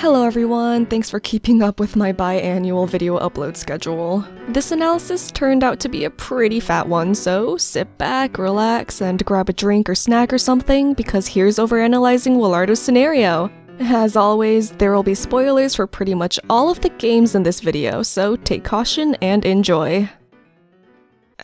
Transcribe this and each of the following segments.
Hello everyone, thanks for keeping up with my biannual video upload schedule. This analysis turned out to be a pretty fat one, so sit back, relax, and grab a drink or snack or something, because here's Overanalyzing WILARDO'S scenario. As always, there will be spoilers for pretty much all of the games in this video, so take caution and enjoy.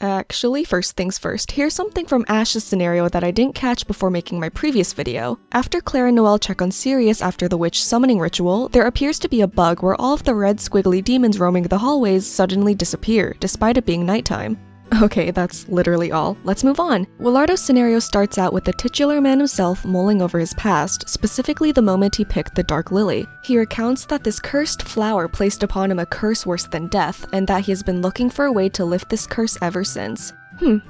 Actually, first things first, here's something from Ash's scenario that I didn't catch before making my previous video. After Claire and Noelle check on Sirius after the witch summoning ritual, there appears to be a bug where all of the red squiggly demons roaming the hallways suddenly disappear, despite it being nighttime. Okay, that's literally all. Let's move on. WILARDO'S scenario starts out with the titular man himself mulling over his past, specifically the moment he picked the Dark Lily. He recounts that this cursed flower placed upon him a curse worse than death, and that he has been looking for a way to lift this curse ever since.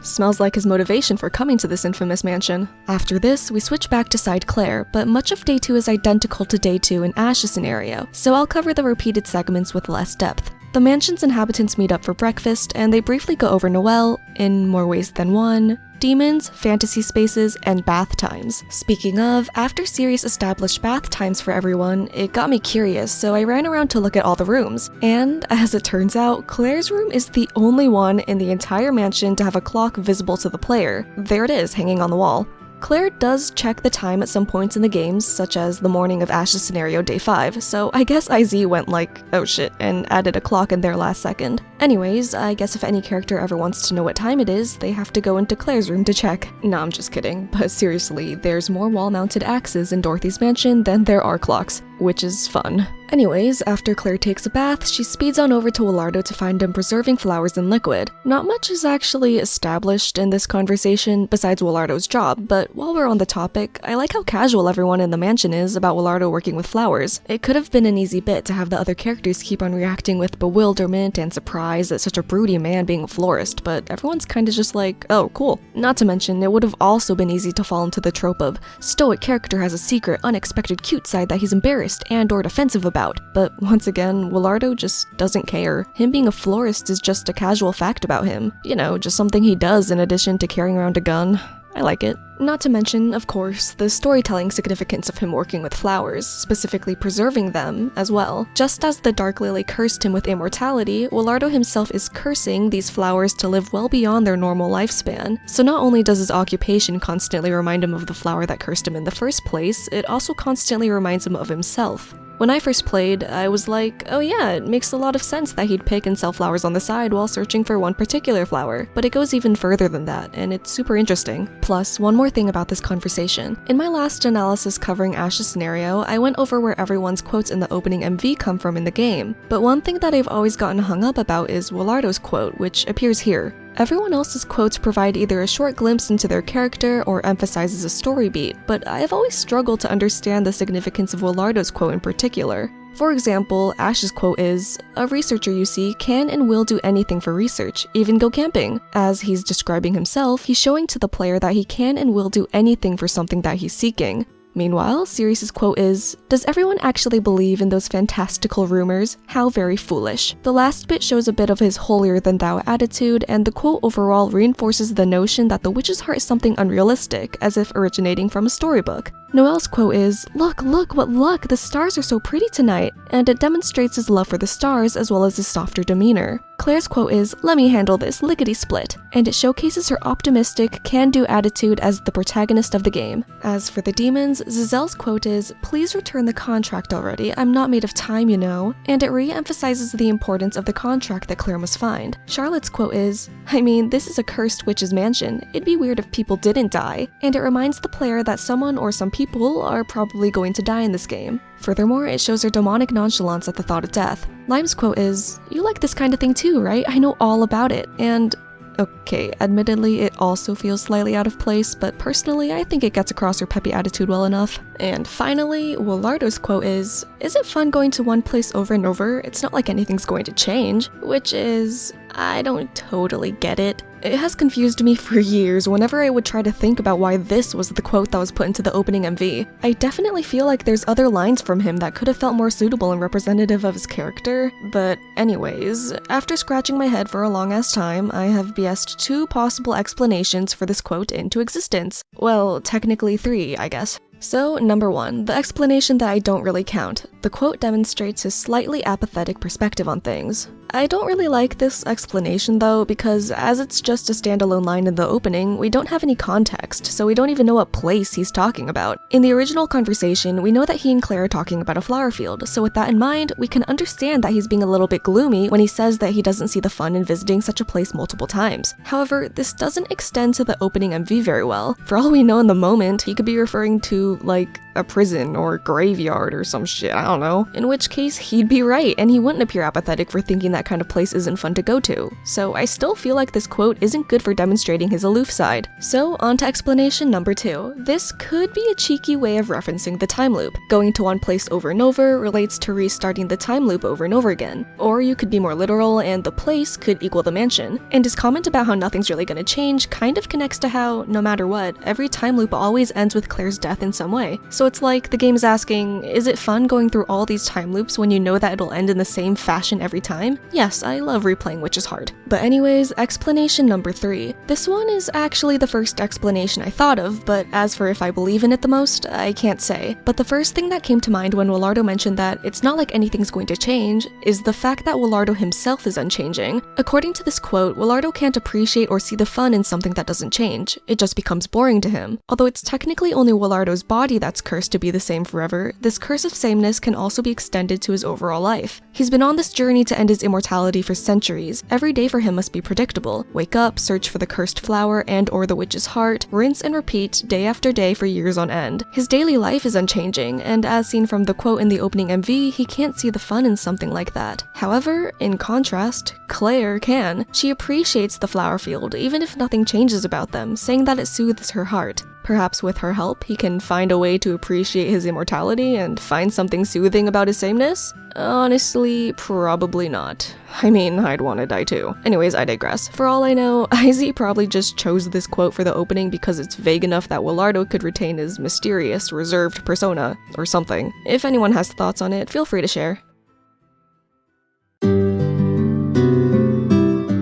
Smells like his motivation for coming to this infamous mansion. After this, we switch back to side Claire, but much of Day 2 is identical to Day 2 in Ash's scenario, so I'll cover the repeated segments with less depth. The mansion's inhabitants meet up for breakfast, and they briefly go over Noelle, in more ways than one, demons, fantasy spaces, and bath times. Speaking of, after Sirius established bath times for everyone, it got me curious, so I ran around to look at all the rooms. And, as it turns out, Claire's room is the only one in the entire mansion to have a clock visible to the player. There it is, hanging on the wall. Claire does check the time at some points in the games, such as the morning of Ash's scenario Day 5, so I guess IZ went like, oh shit, and added a clock in there last second. Anyways, I guess if any character ever wants to know what time it is, they have to go into Claire's room to check. No, I'm just kidding, but seriously, there's more wall-mounted axes in Dorothy's mansion than there are clocks, which is fun. Anyways, after Claire takes a bath, she speeds on over to WILARDO to find him preserving flowers in liquid. Not much is actually established in this conversation besides WILARDO's job, but while we're on the topic, I like how casual everyone in the mansion is about WILARDO working with flowers. It could have been an easy bit to have the other characters keep on reacting with bewilderment and surprise at such a broody man being a florist, but everyone's kinda just like, oh, cool. Not to mention, it would have also been easy to fall into the trope of stoic character has a secret, unexpected cute side that he's embarrassed and or defensive about. But once again, WILARDO just doesn't care. Him being a florist is just a casual fact about him. You know, just something he does in addition to carrying around a gun. I like it. Not to mention, of course, the storytelling significance of him working with flowers, specifically preserving them, as well. Just as the Dark Lily cursed him with immortality, WILARDO himself is cursing these flowers to live well beyond their normal lifespan. So not only does his occupation constantly remind him of the flower that cursed him in the first place, it also constantly reminds him of himself. When I first played, I was like, oh yeah, it makes a lot of sense that he'd pick and sell flowers on the side while searching for one particular flower, but it goes even further than that, and it's super interesting. Plus, one more thing about this conversation. In my last analysis covering Ash's scenario, I went over where everyone's quotes in the opening MV come from in the game, but one thing that I've always gotten hung up about is WILARDO'S quote, which appears here. Everyone else's quotes provide either a short glimpse into their character or emphasizes a story beat, but I have always struggled to understand the significance of WILARDO'S quote in particular. For example, Ash's quote is, "A researcher, you see, can and will do anything for research, even go camping." As he's describing himself, he's showing to the player that he can and will do anything for something that he's seeking. Meanwhile, Sirius's quote is, "Does everyone actually believe in those fantastical rumors? How very foolish." The last bit shows a bit of his holier-than-thou attitude, and the quote overall reinforces the notion that the witch's heart is something unrealistic, as if originating from a storybook. Noelle's quote is, "Look, look, what luck, the stars are so pretty tonight," and it demonstrates his love for the stars as well as his softer demeanor. Claire's quote is, "Let me handle this, lickety-split," and it showcases her optimistic, can-do attitude as the protagonist of the game. As for the demons, Zizelle's quote is, "Please return the contract already, I'm not made of time, you know," and it re-emphasizes the importance of the contract that Claire must find. Charlotte's quote is, "I mean, this is a cursed witch's mansion, it'd be weird if people didn't die," and it reminds the player that someone or some people are probably going to die in this game. Furthermore, it shows her demonic nonchalance at the thought of death. Lime's quote is, "You like this kind of thing too, right? I know all about it," and okay, admittedly, it also feels slightly out of place, but personally, I think it gets across her peppy attitude well enough. And finally, WILARDO'S quote is it fun going to one place over and over? It's not like anything's going to change," which is, I don't totally get it. It has confused me for years whenever I would try to think about why this was the quote that was put into the opening MV. I definitely feel like there's other lines from him that could have felt more suitable and representative of his character, but anyways, after scratching my head for a long-ass time, I have BS'd 2 possible explanations for this quote into existence. Well, technically 3, I guess. So, number 1, the explanation that I don't really count. The quote demonstrates his slightly apathetic perspective on things. I don't really like this explanation though, because as it's just a standalone line in the opening, we don't have any context, so we don't even know what place he's talking about. In the original conversation, we know that he and Claire are talking about a flower field, so with that in mind, we can understand that he's being a little bit gloomy when he says that he doesn't see the fun in visiting such a place multiple times. However, this doesn't extend to the opening MV very well. For all we know in the moment, he could be referring to, like, a prison or graveyard or some shit, I don't know. In which case, he'd be right, and he wouldn't appear apathetic for thinking that kind of place isn't fun to go to. So I still feel like this quote isn't good for demonstrating his aloof side. So on to explanation number 2. This could be a cheeky way of referencing the time loop. Going to one place over and over relates to restarting the time loop over and over again. Or you could be more literal and the place could equal the mansion. And his comment about how nothing's really gonna change kind of connects to how, no matter what, every time loop always ends with Claire's death in some way. So it's like the game is asking, is it fun going through all these time loops when you know that it'll end in the same fashion every time? Yes, I love replaying Witch's Heart. But anyways, explanation number 3. This one is actually the first explanation I thought of, but as for if I believe in it the most, I can't say. But the first thing that came to mind when Wilardo mentioned that it's not like anything's going to change is the fact that Wilardo himself is unchanging. According to this quote, Wilardo can't appreciate or see the fun in something that doesn't change. It just becomes boring to him. Although it's technically only Wilardo's body that's cursed to be the same forever, this curse of sameness can also be extended to his overall life. He's been on this journey to end his immortality for centuries. Every day for him must be predictable. Wake up, search for the cursed flower and or the witch's heart, rinse and repeat day after day for years on end. His daily life is unchanging, and as seen from the quote in the opening MV, he can't see the fun in something like that. However, in contrast, Claire can. She appreciates the flower field, even if nothing changes about them, saying that it soothes her heart. Perhaps with her help, he can find a way to appreciate his immortality and find something soothing about his sameness? Honestly, probably not. I mean, I'd want to die too. Anyways, I digress. For all I know, IZ probably just chose this quote for the opening because it's vague enough that Wilardo could retain his mysterious, reserved persona, or something. If anyone has thoughts on it, feel free to share.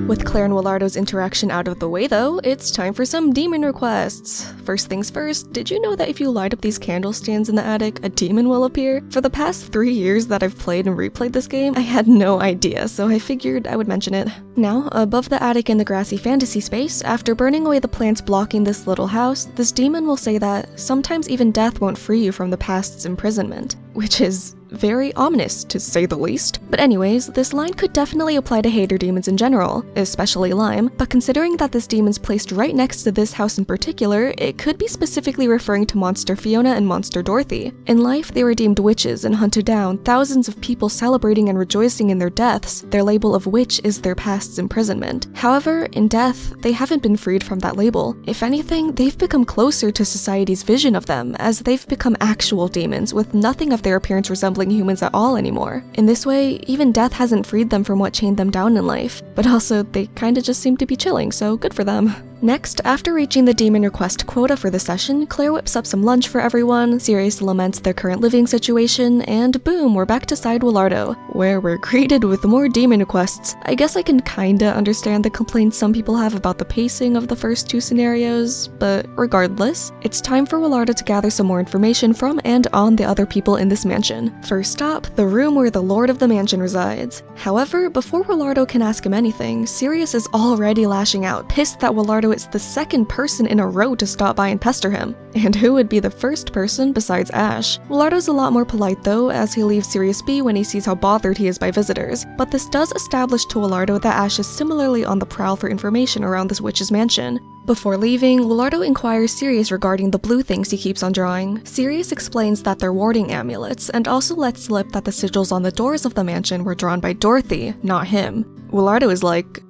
With Claire and Wilardo's interaction out of the way though, it's time for some demon requests. First things first, did you know that if you light up these candle stands in the attic, a demon will appear? For the past 3 years that I've played and replayed this game, I had no idea, so I figured I would mention it. Now, above the attic in the grassy fantasy space, after burning away the plants blocking this little house, this demon will say that sometimes even death won't free you from the past's imprisonment, which is very ominous, to say the least. But anyways, this line could definitely apply to hater demons in general, especially Lime, but considering that this demon's placed right next to this house in particular, it could be specifically referring to Monster Fiona and Monster Dorothy. In life, they were deemed witches and hunted down, thousands of people celebrating and rejoicing in their deaths. Their label of witch is their past's imprisonment. However, in death, they haven't been freed from that label. If anything, they've become closer to society's vision of them, as they've become actual demons with nothing of their appearance resembling humans at all anymore. In this way, even death hasn't freed them from what chained them down in life. But also, they kinda just seem to be chilling, so good for them. Next, after reaching the demon request quota for the session, Claire whips up some lunch for everyone, Sirius laments their current living situation, and boom, we're back to Side Wilardo, where we're greeted with more demon requests. I guess I can kinda understand the complaints some people have about the pacing of the first 2 scenarios, but regardless, it's time for Wilardo to gather some more information from and on the other people in this mansion. First stop, the room where the Lord of the Mansion resides. However, before Wilardo can ask him anything, Sirius is already lashing out, pissed that Wilardo is the second person in a row to stop by and pester him. And who would be the first person besides Ash? Wilardo's a lot more polite though, as he leaves Sirius be when he sees how bothered he is by visitors, but this does establish to Wilardo that Ash is similarly on the prowl for information around this witch's mansion. Before leaving, Wilardo inquires Sirius regarding the blue things he keeps on drawing. Sirius explains that they're warding amulets, and also lets slip that the sigils on the doors of the mansion were drawn by Dorothy, not him. Wilardo is like,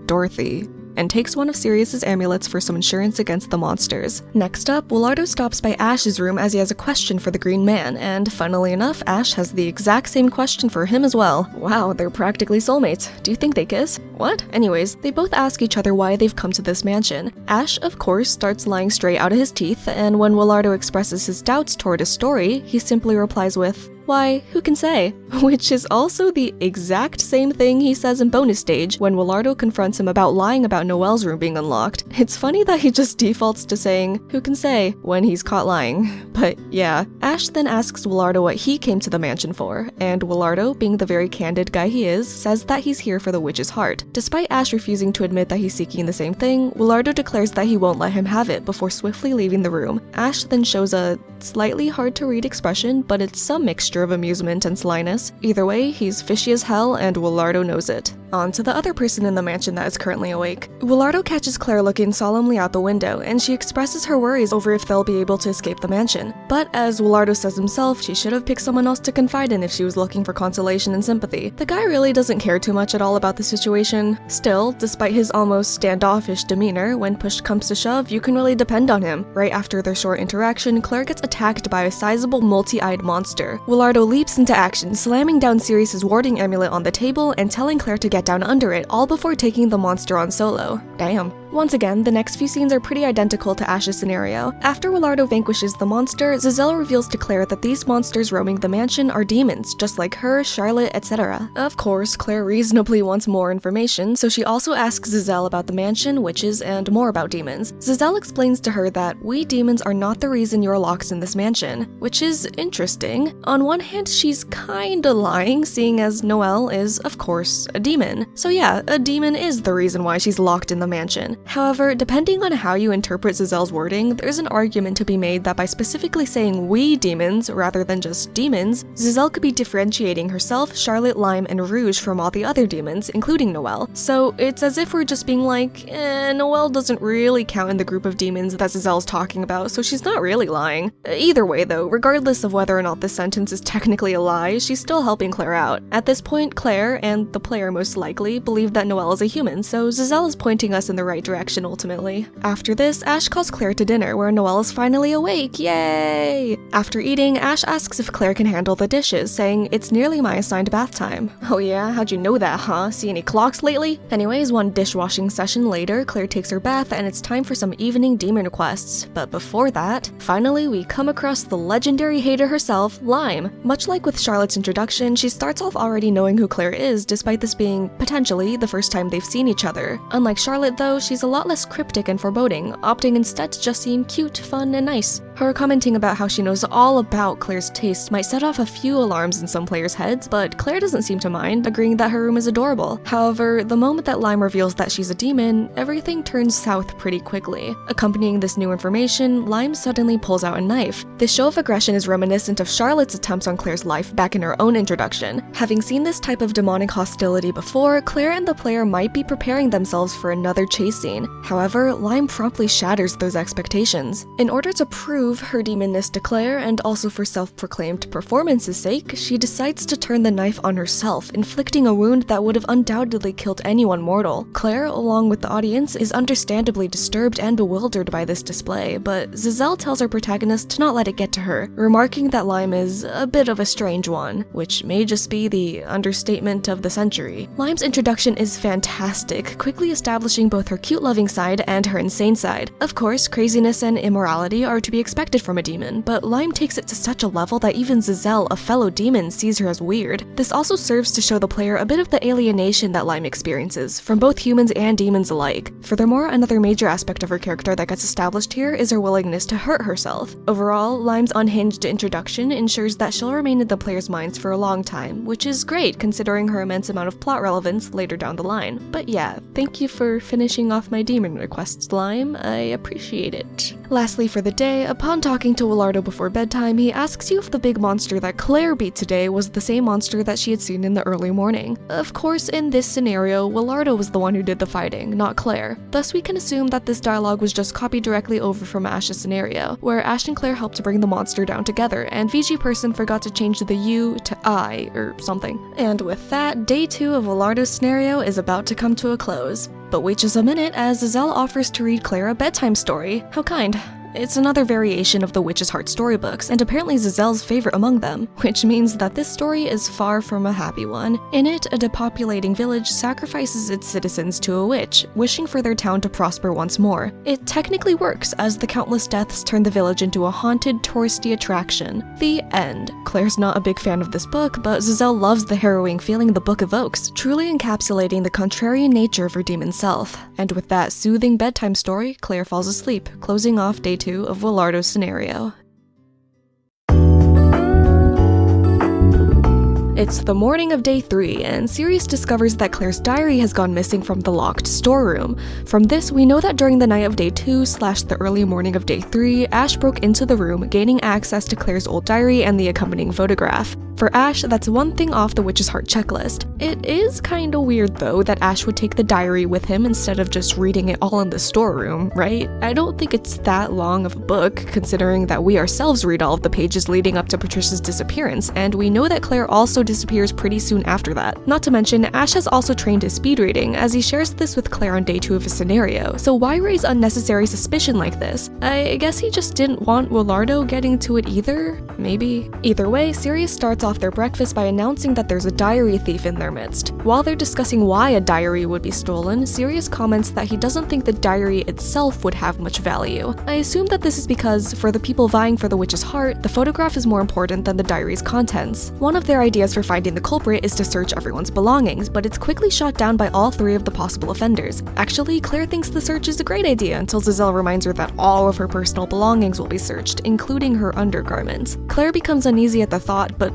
Dorothy, and takes one of Sirius's amulets for some insurance against the monsters. Next up, Wilardo stops by Ash's room as he has a question for the Green Man, and funnily enough, Ash has the exact same question for him as well. Wow, they're practically soulmates. Do you think they kiss? What? Anyways, they both ask each other why they've come to this mansion. Ash, of course, starts lying straight out of his teeth, and when Wilardo expresses his doubts toward his story, he simply replies with, Why, who can say? Which is also the exact same thing he says in bonus stage when Willardo confronts him about lying about Noelle's room being unlocked. It's funny that he just defaults to saying, who can say, when he's caught lying. But yeah, Ash then asks Willardo what he came to the mansion for, and Willardo, being the very candid guy he is, says that he's here for the witch's heart. Despite Ash refusing to admit that he's seeking the same thing, Willardo declares that he won't let him have it before swiftly leaving the room. Ash then shows a slightly hard to read expression, but it's some mixture of amusement and slyness. Either way, he's fishy as hell, and Willardo knows it. On to the other person in the mansion that is currently awake. Willardo catches Claire looking solemnly out the window, and she expresses her worries over if they'll be able to escape the mansion. But as Willardo says himself, she should have picked someone else to confide in if she was looking for consolation and sympathy. The guy really doesn't care too much at all about the situation. Still, despite his almost standoffish demeanor, when push comes to shove, you can really depend on him. Right after their short interaction, Claire gets attacked by a sizable multi-eyed monster. Willardo leaps into action, slamming down Sirius's warding amulet on the table and telling Claire to get down under it, all before taking the monster on solo. Damn. Once again, the next few scenes are pretty identical to Ash's scenario. After Willardo vanquishes the monster, Giselle reveals to Claire that these monsters roaming the mansion are demons, just like her, Charlotte, etc. Of course, Claire reasonably wants more information, so she also asks Giselle about the mansion, witches, and more about demons. Giselle explains to her that we demons are not the reason you're locked in this mansion, which is interesting. On one hand, she's kinda lying, seeing as Noelle is, of course, a demon. So yeah, a demon is the reason why she's locked in the mansion. However, depending on how you interpret Giselle's wording, there's an argument to be made that by specifically saying we demons rather than just demons, Giselle could be differentiating herself, Charlotte, Lime, and Rouge from all the other demons, including Noelle. So it's as if we're just being like, Noelle doesn't really count in the group of demons that Giselle's talking about, so she's not really lying. Either way though, regardless of whether or not this sentence is technically a lie, she's still helping Claire out. At this point, Claire, and the player most likely, believe that Noelle is a human, so Giselle is pointing us in the right direction ultimately. After this, Ash calls Claire to dinner where Noelle is finally awake, yay! After eating, Ash asks if Claire can handle the dishes, saying, it's nearly my assigned bath time. Oh yeah, how'd you know that, huh? See any clocks lately? Anyways, one dishwashing session later, Claire takes her bath and it's time for some evening demon requests. But before that, finally we come across the legendary hater herself, Lime. Much like with Charlotte's introduction, she starts off already knowing who Claire is, despite this being, potentially, the first time they've seen each other. Unlike Charlotte though, she's a lot less cryptic and foreboding, opting instead to just seem cute, fun, and nice. Her commenting about how she knows all about Claire's taste might set off a few alarms in some players' heads, but Claire doesn't seem to mind, agreeing that her room is adorable. However, the moment that Lime reveals that she's a demon, everything turns south pretty quickly. Accompanying this new information, Lime suddenly pulls out a knife. This show of aggression is reminiscent of Charlotte's attempts on Claire's life back in her own introduction. Having seen this type of demonic hostility before, Claire and the player might be preparing themselves for another chase scene. However, Lime promptly shatters those expectations. In order to prove her demonness to Claire, and also for self-proclaimed performance's sake, she decides to turn the knife on herself, inflicting a wound that would have undoubtedly killed anyone mortal. Claire, along with the audience, is understandably disturbed and bewildered by this display, but Giselle tells our protagonist to not let it get to her, remarking that Lime is a bit of a strange one, which may just be the understatement of the century. Lime's introduction is fantastic, quickly establishing both her cute loving side and her insane side. Of course, craziness and immorality are to be expected from a demon, but Lime takes it to such a level that even Giselle, a fellow demon, sees her as weird. This also serves to show the player a bit of the alienation that Lime experiences, from both humans and demons alike. Furthermore, another major aspect of her character that gets established here is her willingness to hurt herself. Overall, Lime's unhinged introduction ensures that she'll remain in the player's minds for a long time, which is great considering her immense amount of plot relevance later down the line. But yeah, thank you for finishing off my demon requests, Lime. I appreciate it. Lastly for the day, upon talking to Willardo before bedtime, he asks you if the big monster that Claire beat today was the same monster that she had seen in the early morning. Of course, in this scenario, Willardo was the one who did the fighting, not Claire. Thus, we can assume that this dialogue was just copied directly over from Ash's scenario, where Ash and Claire helped to bring the monster down together, and VG Person forgot to change the U to I, or something. And with that, day 2 of Willardo's scenario is about to come to a close. But wait just a minute as Giselle offers to read Claire a bedtime story. How kind. It's another variation of the Witch's Heart storybooks, and apparently Zizel's favorite among them, which means that this story is far from a happy one. In it, a depopulating village sacrifices its citizens to a witch, wishing for their town to prosper once more. It technically works, as the countless deaths turn the village into a haunted, touristy attraction. The end. Claire's not a big fan of this book, but Zizel loves the harrowing feeling the book evokes, truly encapsulating the contrarian nature of her demon self. And with that soothing bedtime story, Claire falls asleep, closing off day 2 of WILARDO'S scenario. It's the morning of day 3, and Sirius discovers that Claire's diary has gone missing from the locked storeroom. From this, we know that during the night of day 2 / the early morning of day 3, Ash broke into the room, gaining access to Claire's old diary and the accompanying photograph. For Ash, that's one thing off the Witch's Heart checklist. It is kinda weird though that Ash would take the diary with him instead of just reading it all in the storeroom, right? I don't think it's that long of a book, considering that we ourselves read all of the pages leading up to Patricia's disappearance, and we know that Claire also disappears pretty soon after that. Not to mention, Ash has also trained his speed reading, as he shares this with Claire on day 2 of his scenario, so why raise unnecessary suspicion like this? I guess he just didn't want WILARDO getting to it either? Maybe? Either way, Sirius starts off their breakfast by announcing that there's a diary thief in their midst. While they're discussing why a diary would be stolen, Sirius comments that he doesn't think the diary itself would have much value. I assume that this is because, for the people vying for the Witch's Heart, the photograph is more important than the diary's contents. One of their ideas for finding the culprit is to search everyone's belongings, but it's quickly shot down by all 3 of the possible offenders. Actually, Claire thinks the search is a great idea until Zizel reminds her that all of her personal belongings will be searched, including her undergarments. Claire becomes uneasy at the thought, but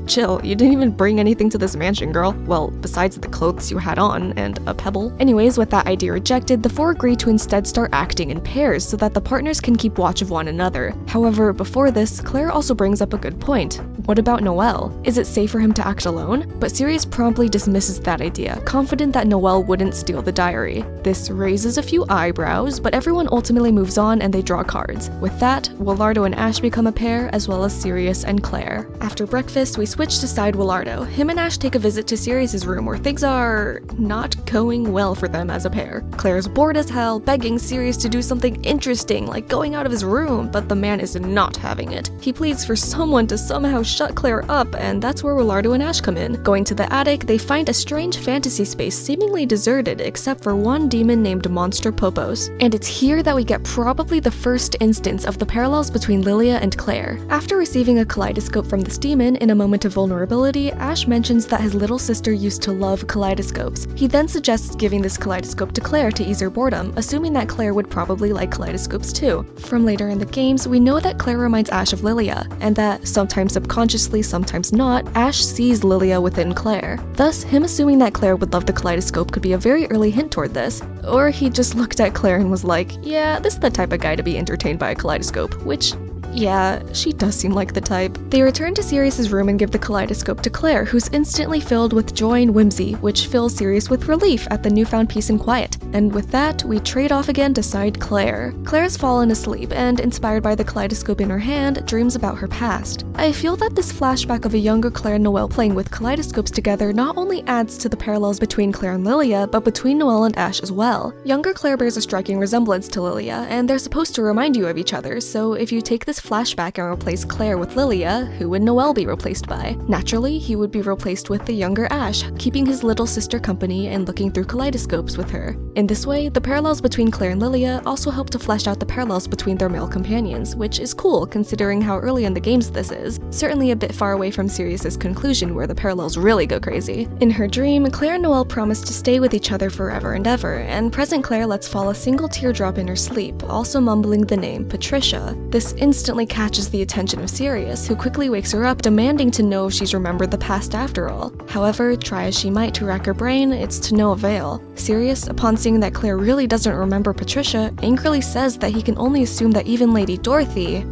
chill, you didn't even bring anything to this mansion, girl. Well, besides the clothes you had on and a pebble. Anyways, with that idea rejected, the 4 agree to instead start acting in pairs so that the partners can keep watch of one another. However, before this, Claire also brings up a good point. What about Noel? Is it safe for him to act alone? But Sirius promptly dismisses that idea, confident that Noel wouldn't steal the diary. This raises a few eyebrows, but everyone ultimately moves on and they draw cards. With that, WILARDO and Ash become a pair, as well as Sirius and Claire. After breakfast, we switch to side WILARDO. Him and Ash take a visit to Sirius's room where things are not going well for them as a pair. Claire's bored as hell, begging Sirius to do something interesting, like going out of his room, but the man is not having it. He pleads for someone to somehow shut Claire up, and that's where WILARDO and Ash come in. Going to the attic, they find a strange fantasy space seemingly deserted except for one demon named Monster Popos. And it's here that we get probably the first instance of the parallels between Lilia and Claire. After receiving a kaleidoscope from this demon, in a moment of vulnerability, Ash mentions that his little sister used to love kaleidoscopes. He then suggests giving this kaleidoscope to Claire to ease her boredom, assuming that Claire would probably like kaleidoscopes too. From later in the games, we know that Claire reminds Ash of Lilia, and that, sometimes subconsciously, sometimes not, Ash sees Lilia within Claire. Thus, him assuming that Claire would love the kaleidoscope could be a very early hint toward this. Or he just looked at Claire and was like, yeah, this is the type of guy to be entertained by a kaleidoscope, which, yeah, she does seem like the type. They return to Sirius's room and give the kaleidoscope to Claire, who's instantly filled with joy and whimsy, which fills Sirius with relief at the newfound peace and quiet. And with that, we trade off again to side Claire. Claire's fallen asleep and, inspired by the kaleidoscope in her hand, dreams about her past. I feel that this flashback of a younger Claire and Noel playing with kaleidoscopes together not only adds to the parallels between Claire and Lilia, but between Noel and Ash as well. Younger Claire bears a striking resemblance to Lilia, and they're supposed to remind you of each other, so if you take this flashback and replace Claire with Lilia, who would Noel be replaced by? Naturally, he would be replaced with the younger Ash, keeping his little sister company and looking through kaleidoscopes with her. In this way, the parallels between Claire and Lilia also help to flesh out the parallels between their male companions, which is cool considering how early in the games this is. Certainly a bit far away from Sirius's conclusion where the parallels really go crazy. In her dream, Claire and Noel promise to stay with each other forever and ever, and present Claire lets fall a single teardrop in her sleep, also mumbling the name Patricia. This instantly catches the attention of Sirius, who quickly wakes her up, demanding to know if she's remembered the past after all. However, try as she might to rack her brain, it's to no avail. Sirius, upon seeing that Claire really doesn't remember Patricia, angrily says that he can only assume that even Lady Dorothy...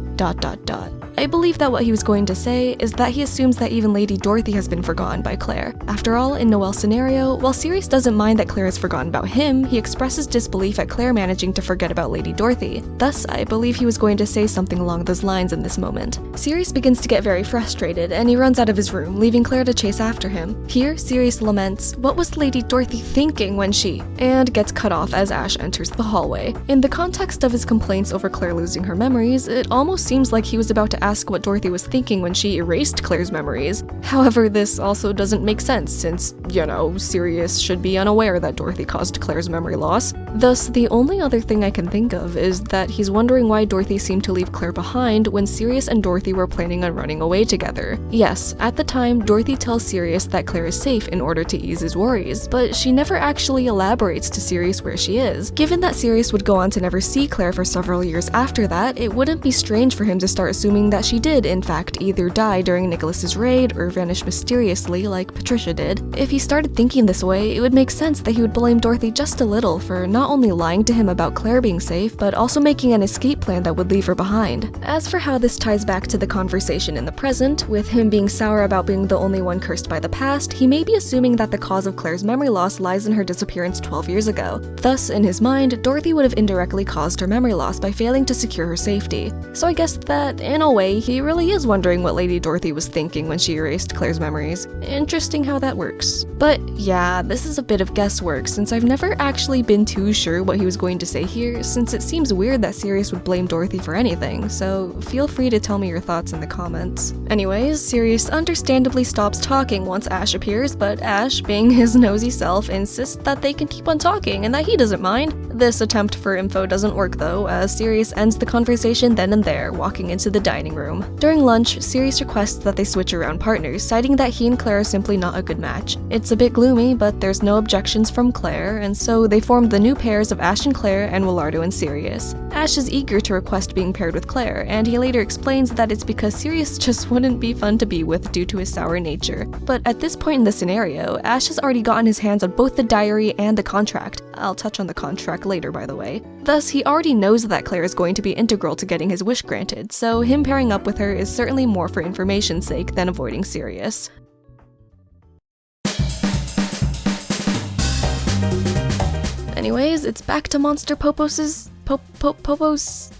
I believe that what he was going to say is that he assumes that even Lady Dorothy has been forgotten by Claire. After all, in Noelle's scenario, while Sirius doesn't mind that Claire has forgotten about him, he expresses disbelief at Claire managing to forget about Lady Dorothy. Thus, I believe he was going to say something along those lines in this moment. Sirius begins to get very frustrated, and he runs out of his room, leaving Claire to chase after him. Here, Sirius laments, "What was Lady Dorothy thinking when she..." and gets cut off as Ash enters the hallway. In the context of his complaints over Claire losing her memories, it almost seems like he was about to ask what Dorothy was thinking when she erased Claire's memories. However, this also doesn't make sense since, Sirius should be unaware that Dorothy caused Claire's memory loss. Thus, the only other thing I can think of is that he's wondering why Dorothy seemed to leave Claire behind when Sirius and Dorothy were planning on running away together. Yes, at the time, Dorothy tells Sirius that Claire is safe in order to ease his worries, but she never actually elaborates to Sirius where she is. Given that Sirius would go on to never see Claire for several years after that, it wouldn't be strange for him to start assuming that she did, in fact, either die during Nicholas's raid or vanish mysteriously like Patricia did. If he started thinking this way, it would make sense that he would blame Dorothy just a little for not only lying to him about Claire being safe, but also making an escape plan that would leave her behind. As for how this ties back to the conversation in the present, with him being sour about being the only one cursed by the past, he may be assuming that the cause of Claire's memory loss lies in her disappearance 12 years ago. Thus, in his mind, Dorothy would have indirectly caused her memory loss by failing to secure her safety. So I guess that, in a way, he really is wondering what Lady Dorothy was thinking when she erased Claire's memories. Interesting how that works. But yeah, this is a bit of guesswork since I've never actually been too sure what he was going to say here, since it seems weird that Sirius would blame Dorothy for anything, so feel free to tell me your thoughts in the comments. Anyways, Sirius understandably stops talking once Ash appears, but Ash, being his nosy self, insists that they can keep on talking and that he doesn't mind. This attempt for info doesn't work though, as Sirius ends the conversation then and there, walking into the dining room. During lunch, Sirius requests that they switch around partners, citing that he and Claire are simply not a good match. It's a bit gloomy, but there's no objections from Claire, and so they form the new pairs of Ash and Claire and Willardo and Sirius. Ash is eager to request being paired with Claire, and he later explains that it's because Sirius just wouldn't be fun to be with due to his sour nature. But at this point in the scenario, Ash has already gotten his hands on both the diary and the contract. I'll touch on the contract later, by the way. Thus, he already knows that Claire is going to be integral to getting his wish granted, so him pairing up with her is certainly more for information's sake than avoiding Sirius. Anyways, it's back to Monster Popos's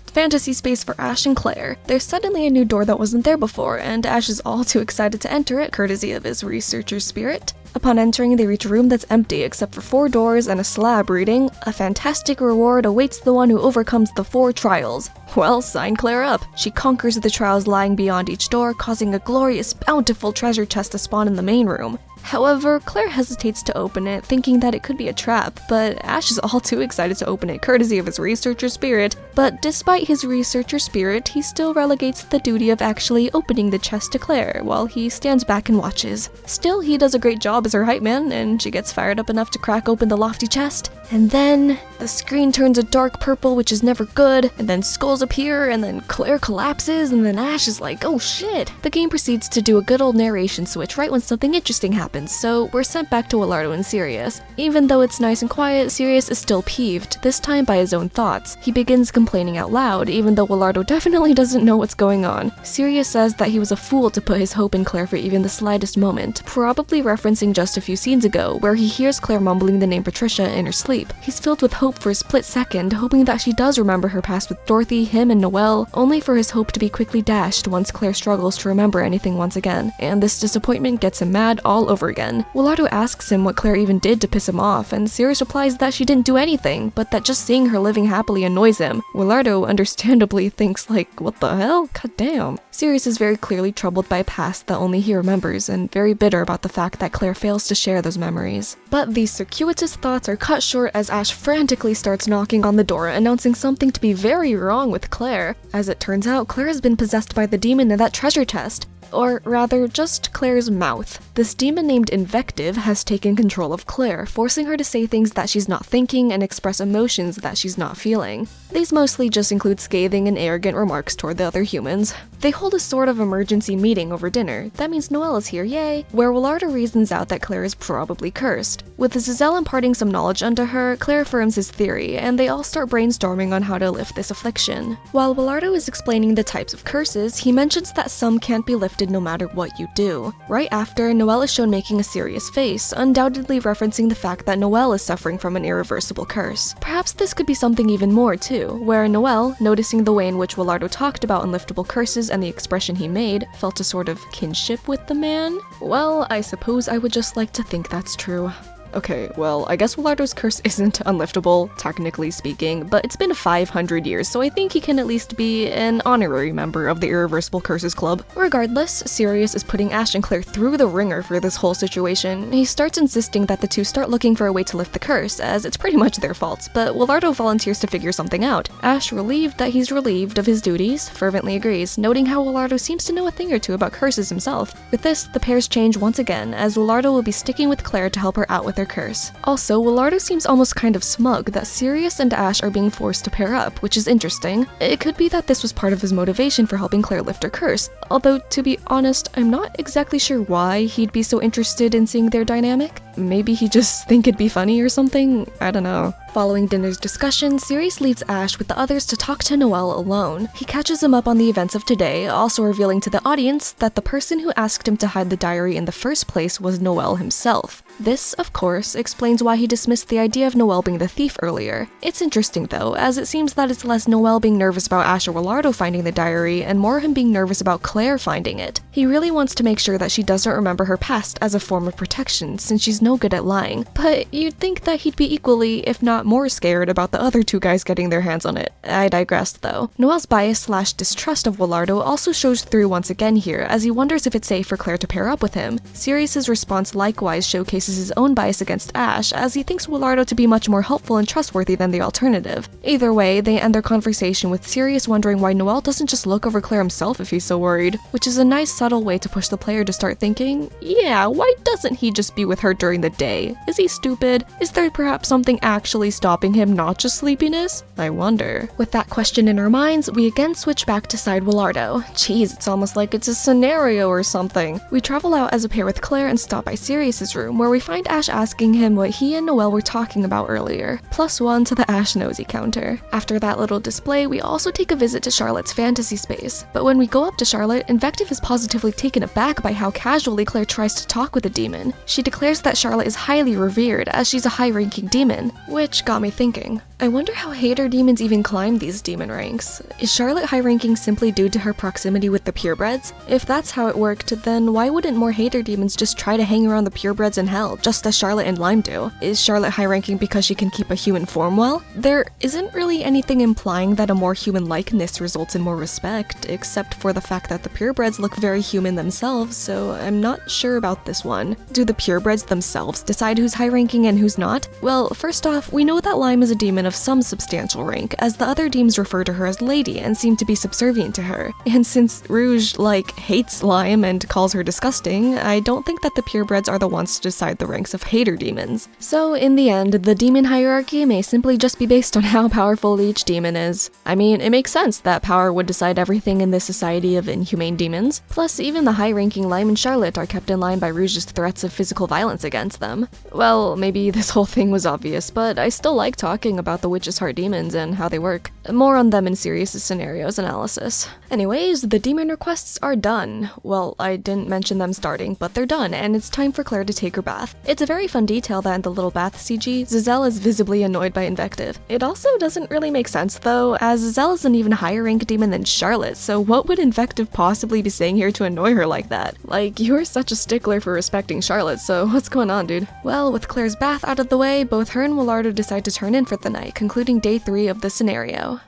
fantasy space for Ash and Claire. There's suddenly a new door that wasn't there before, and Ash is all too excited to enter it, courtesy of his researcher spirit. Upon entering, they reach a room that's empty except for 4 doors and a slab reading, "A fantastic reward awaits the one who overcomes the 4 trials." Well, sign Claire up. She conquers the trials lying beyond each door, causing a glorious, bountiful treasure chest to spawn in the main room. However, Claire hesitates to open it, thinking that it could be a trap, but Ash is all too excited to open it, courtesy of his researcher spirit. But despite his researcher spirit, he still relegates the duty of actually opening the chest to Claire, while he stands back and watches. Still, he does a great job as her hype man, and she gets fired up enough to crack open the lofty chest. And then, the screen turns a dark purple, which is never good, and then skulls appear, and then Claire collapses, and then Ash is like, oh shit. The game proceeds to do a good old narration switch right when something interesting happens, so we're sent back to Willardo and Sirius. Even though it's nice and quiet, Sirius is still peeved, this time by his own thoughts. He begins complaining out loud, even though Willardo definitely doesn't know what's going on. Sirius says that he was a fool to put his hope in Claire for even the slightest moment, probably referencing just a few scenes ago, where he hears Claire mumbling the name Patricia in her sleep. He's filled with hope for a split second, hoping that she does remember her past with Dorothy, him, and Noelle, only for his hope to be quickly dashed once Claire struggles to remember anything once again, and this disappointment gets him mad all over again. Willardo asks him what Claire even did to piss him off, and Sirius replies that she didn't do anything, but that just seeing her living happily annoys him. Willardo understandably thinks like, what the hell? God damn. Sirius is very clearly troubled by a past that only he remembers, and very bitter about the fact that Claire fails to share those memories. But these circuitous thoughts are cut short as Ash frantically starts knocking on the door, announcing something to be very wrong with Claire. As it turns out, Claire has been possessed by the demon in that treasure chest. Or rather, just Claire's mouth. This demon named Invective has taken control of Claire, forcing her to say things that she's not thinking and express emotions that she's not feeling. These mostly just include scathing and arrogant remarks toward the other humans. They hold a sort of emergency meeting over dinner. That means Noelle is here, yay! Where Wilardo reasons out that Claire is probably cursed. With Zazel imparting some knowledge unto her, Claire affirms his theory, and they all start brainstorming on how to lift this affliction. While Wilardo is explaining the types of curses, he mentions that some can't be lifted no matter what you do. Right after, Noelle is shown making a serious face, undoubtedly referencing the fact that Noelle is suffering from an irreversible curse. Perhaps this could be something even more too, where Noelle, noticing the way in which Wilardo talked about unliftable curses and the expression he made, felt a sort of kinship with the man? Well, I suppose I would just like to think that's true. Okay, well, I guess Wilardo's curse isn't unliftable, technically speaking, but it's been 500 years, so I think he can at least be an honorary member of the Irreversible Curses Club. Regardless, Sirius is putting Ash and Claire through the ringer for this whole situation. He starts insisting that the two start looking for a way to lift the curse, as it's pretty much their fault, but Wilardo volunteers to figure something out. Ash, relieved that he's relieved of his duties, fervently agrees, noting how Wilardo seems to know a thing or two about curses himself. With this, the pairs change once again, as Wilardo will be sticking with Claire to help her out with her curse. Also, Wilardo seems almost kind of smug that Sirius and Ash are being forced to pair up, which is interesting. It could be that this was part of his motivation for helping Claire lift her curse, although to be honest, I'm not exactly sure why he'd be so interested in seeing their dynamic. Maybe he just think it'd be funny or something? I don't know. Following dinner's discussion, Sirius leaves Ash with the others to talk to Noelle alone. He catches him up on the events of today, also revealing to the audience that the person who asked him to hide the diary in the first place was Noelle himself. This, of course, explains why he dismissed the idea of Noelle being the thief earlier. It's interesting though, as it seems that it's less Noelle being nervous about Ash or Wilardo finding the diary, and more him being nervous about Claire finding it. He really wants to make sure that she doesn't remember her past as a form of protection, since she's no good at lying. But you'd think that he'd be equally, if not more scared about the other two guys getting their hands on it. I digressed though. Noelle's bias/distrust of Wilardo also shows through once again here, as he wonders if it's safe for Claire to pair up with him. Sirius's response likewise showcases his own bias against Ash, as he thinks Wilardo to be much more helpful and trustworthy than the alternative. Either way, they end their conversation with Sirius wondering why Noelle doesn't just look over Claire himself if he's so worried, which is a nice subtle way to push the player to start thinking, yeah, why doesn't he just be with her during the day? Is he stupid? Is there perhaps something actually stopping him, not just sleepiness? I wonder. With that question in our minds, we again switch back to side Wilardo. Jeez, it's almost like it's a scenario or something. We travel out as a pair with Claire and stop by Sirius's room, where we find Ash asking him what he and Noelle were talking about earlier. +1 to the Ash nosy counter. After that little display, we also take a visit to Charlotte's fantasy space. But when we go up to Charlotte, Invective is positively taken aback by how casually Claire tries to talk with a demon. She declares that Charlotte is highly revered, as she's a high-ranking demon, which got me thinking. I wonder how hater demons even climb these demon ranks. Is Charlotte high-ranking simply due to her proximity with the purebreds? If that's how it worked, then why wouldn't more hater demons just try to hang around the purebreds in hell, just as Charlotte and Lime do? Is Charlotte high-ranking because she can keep a human form well? There isn't really anything implying that a more human likeness results in more respect, except for the fact that the purebreds look very human themselves, so I'm not sure about this one. Do the purebreds themselves decide who's high-ranking and who's not? Well, first off, we know that Lime is a demon of some substantial rank, as the other dems refer to her as Lady and seem to be subservient to her. And since Rouge, hates Lime and calls her disgusting, I don't think that the purebreds are the ones to decide the ranks of hater demons. So in the end, the demon hierarchy may simply just be based on how powerful each demon is. I mean, it makes sense that power would decide everything in this society of inhumane demons. Plus, even the high-ranking Lime and Charlotte are kept in line by Rouge's threats of physical violence against them. Well, maybe this whole thing was obvious, but I still like talking about the Witch's Heart demons and how they work. More on them in Sirius's scenarios analysis. Anyways, the demon requests are done. Well, I didn't mention them starting, but they're done, and it's time for Claire to take her bath. It's a very fun detail that in the little bath CG, Zazel is visibly annoyed by Invective. It also doesn't really make sense though, as Zazel is an even higher rank demon than Charlotte, so what would Invective possibly be saying here to annoy her like that? You're such a stickler for respecting Charlotte, so what's going on, dude? Well, with Claire's bath out of the way, both her and Wilardo decide to turn in for the night, concluding day 3 of the scenario.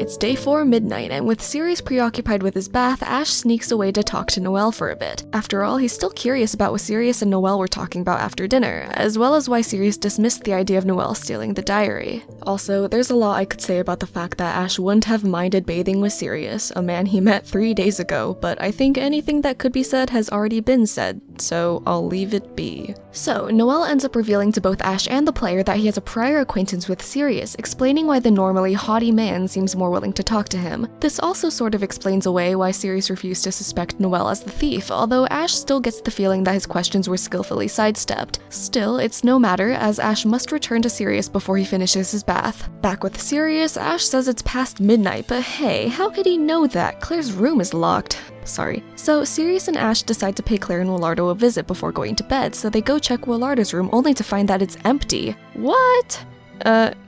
It's day 4 midnight, and with Sirius preoccupied with his bath, Ash sneaks away to talk to Noelle for a bit. After all, he's still curious about what Sirius and Noelle were talking about after dinner, as well as why Sirius dismissed the idea of Noelle stealing the diary. Also, there's a lot I could say about the fact that Ash wouldn't have minded bathing with Sirius, a man he met 3 days ago, but I think anything that could be said has already been said, so I'll leave it be. So, Noelle ends up revealing to both Ash and the player that he has a prior acquaintance with Sirius, explaining why the normally haughty man seems more willing to talk to him. This also sort of explains away why Sirius refused to suspect Noelle as the thief, although Ash still gets the feeling that his questions were skillfully sidestepped. Still, it's no matter, as Ash must return to Sirius before he finishes his bath. Back with Sirius, Ash says it's past midnight, but hey, how could he know that? Claire's room is locked. Sorry. So Sirius and Ash decide to pay Claire and Willardo a visit before going to bed, so they go check Willardo's room only to find that it's empty. What?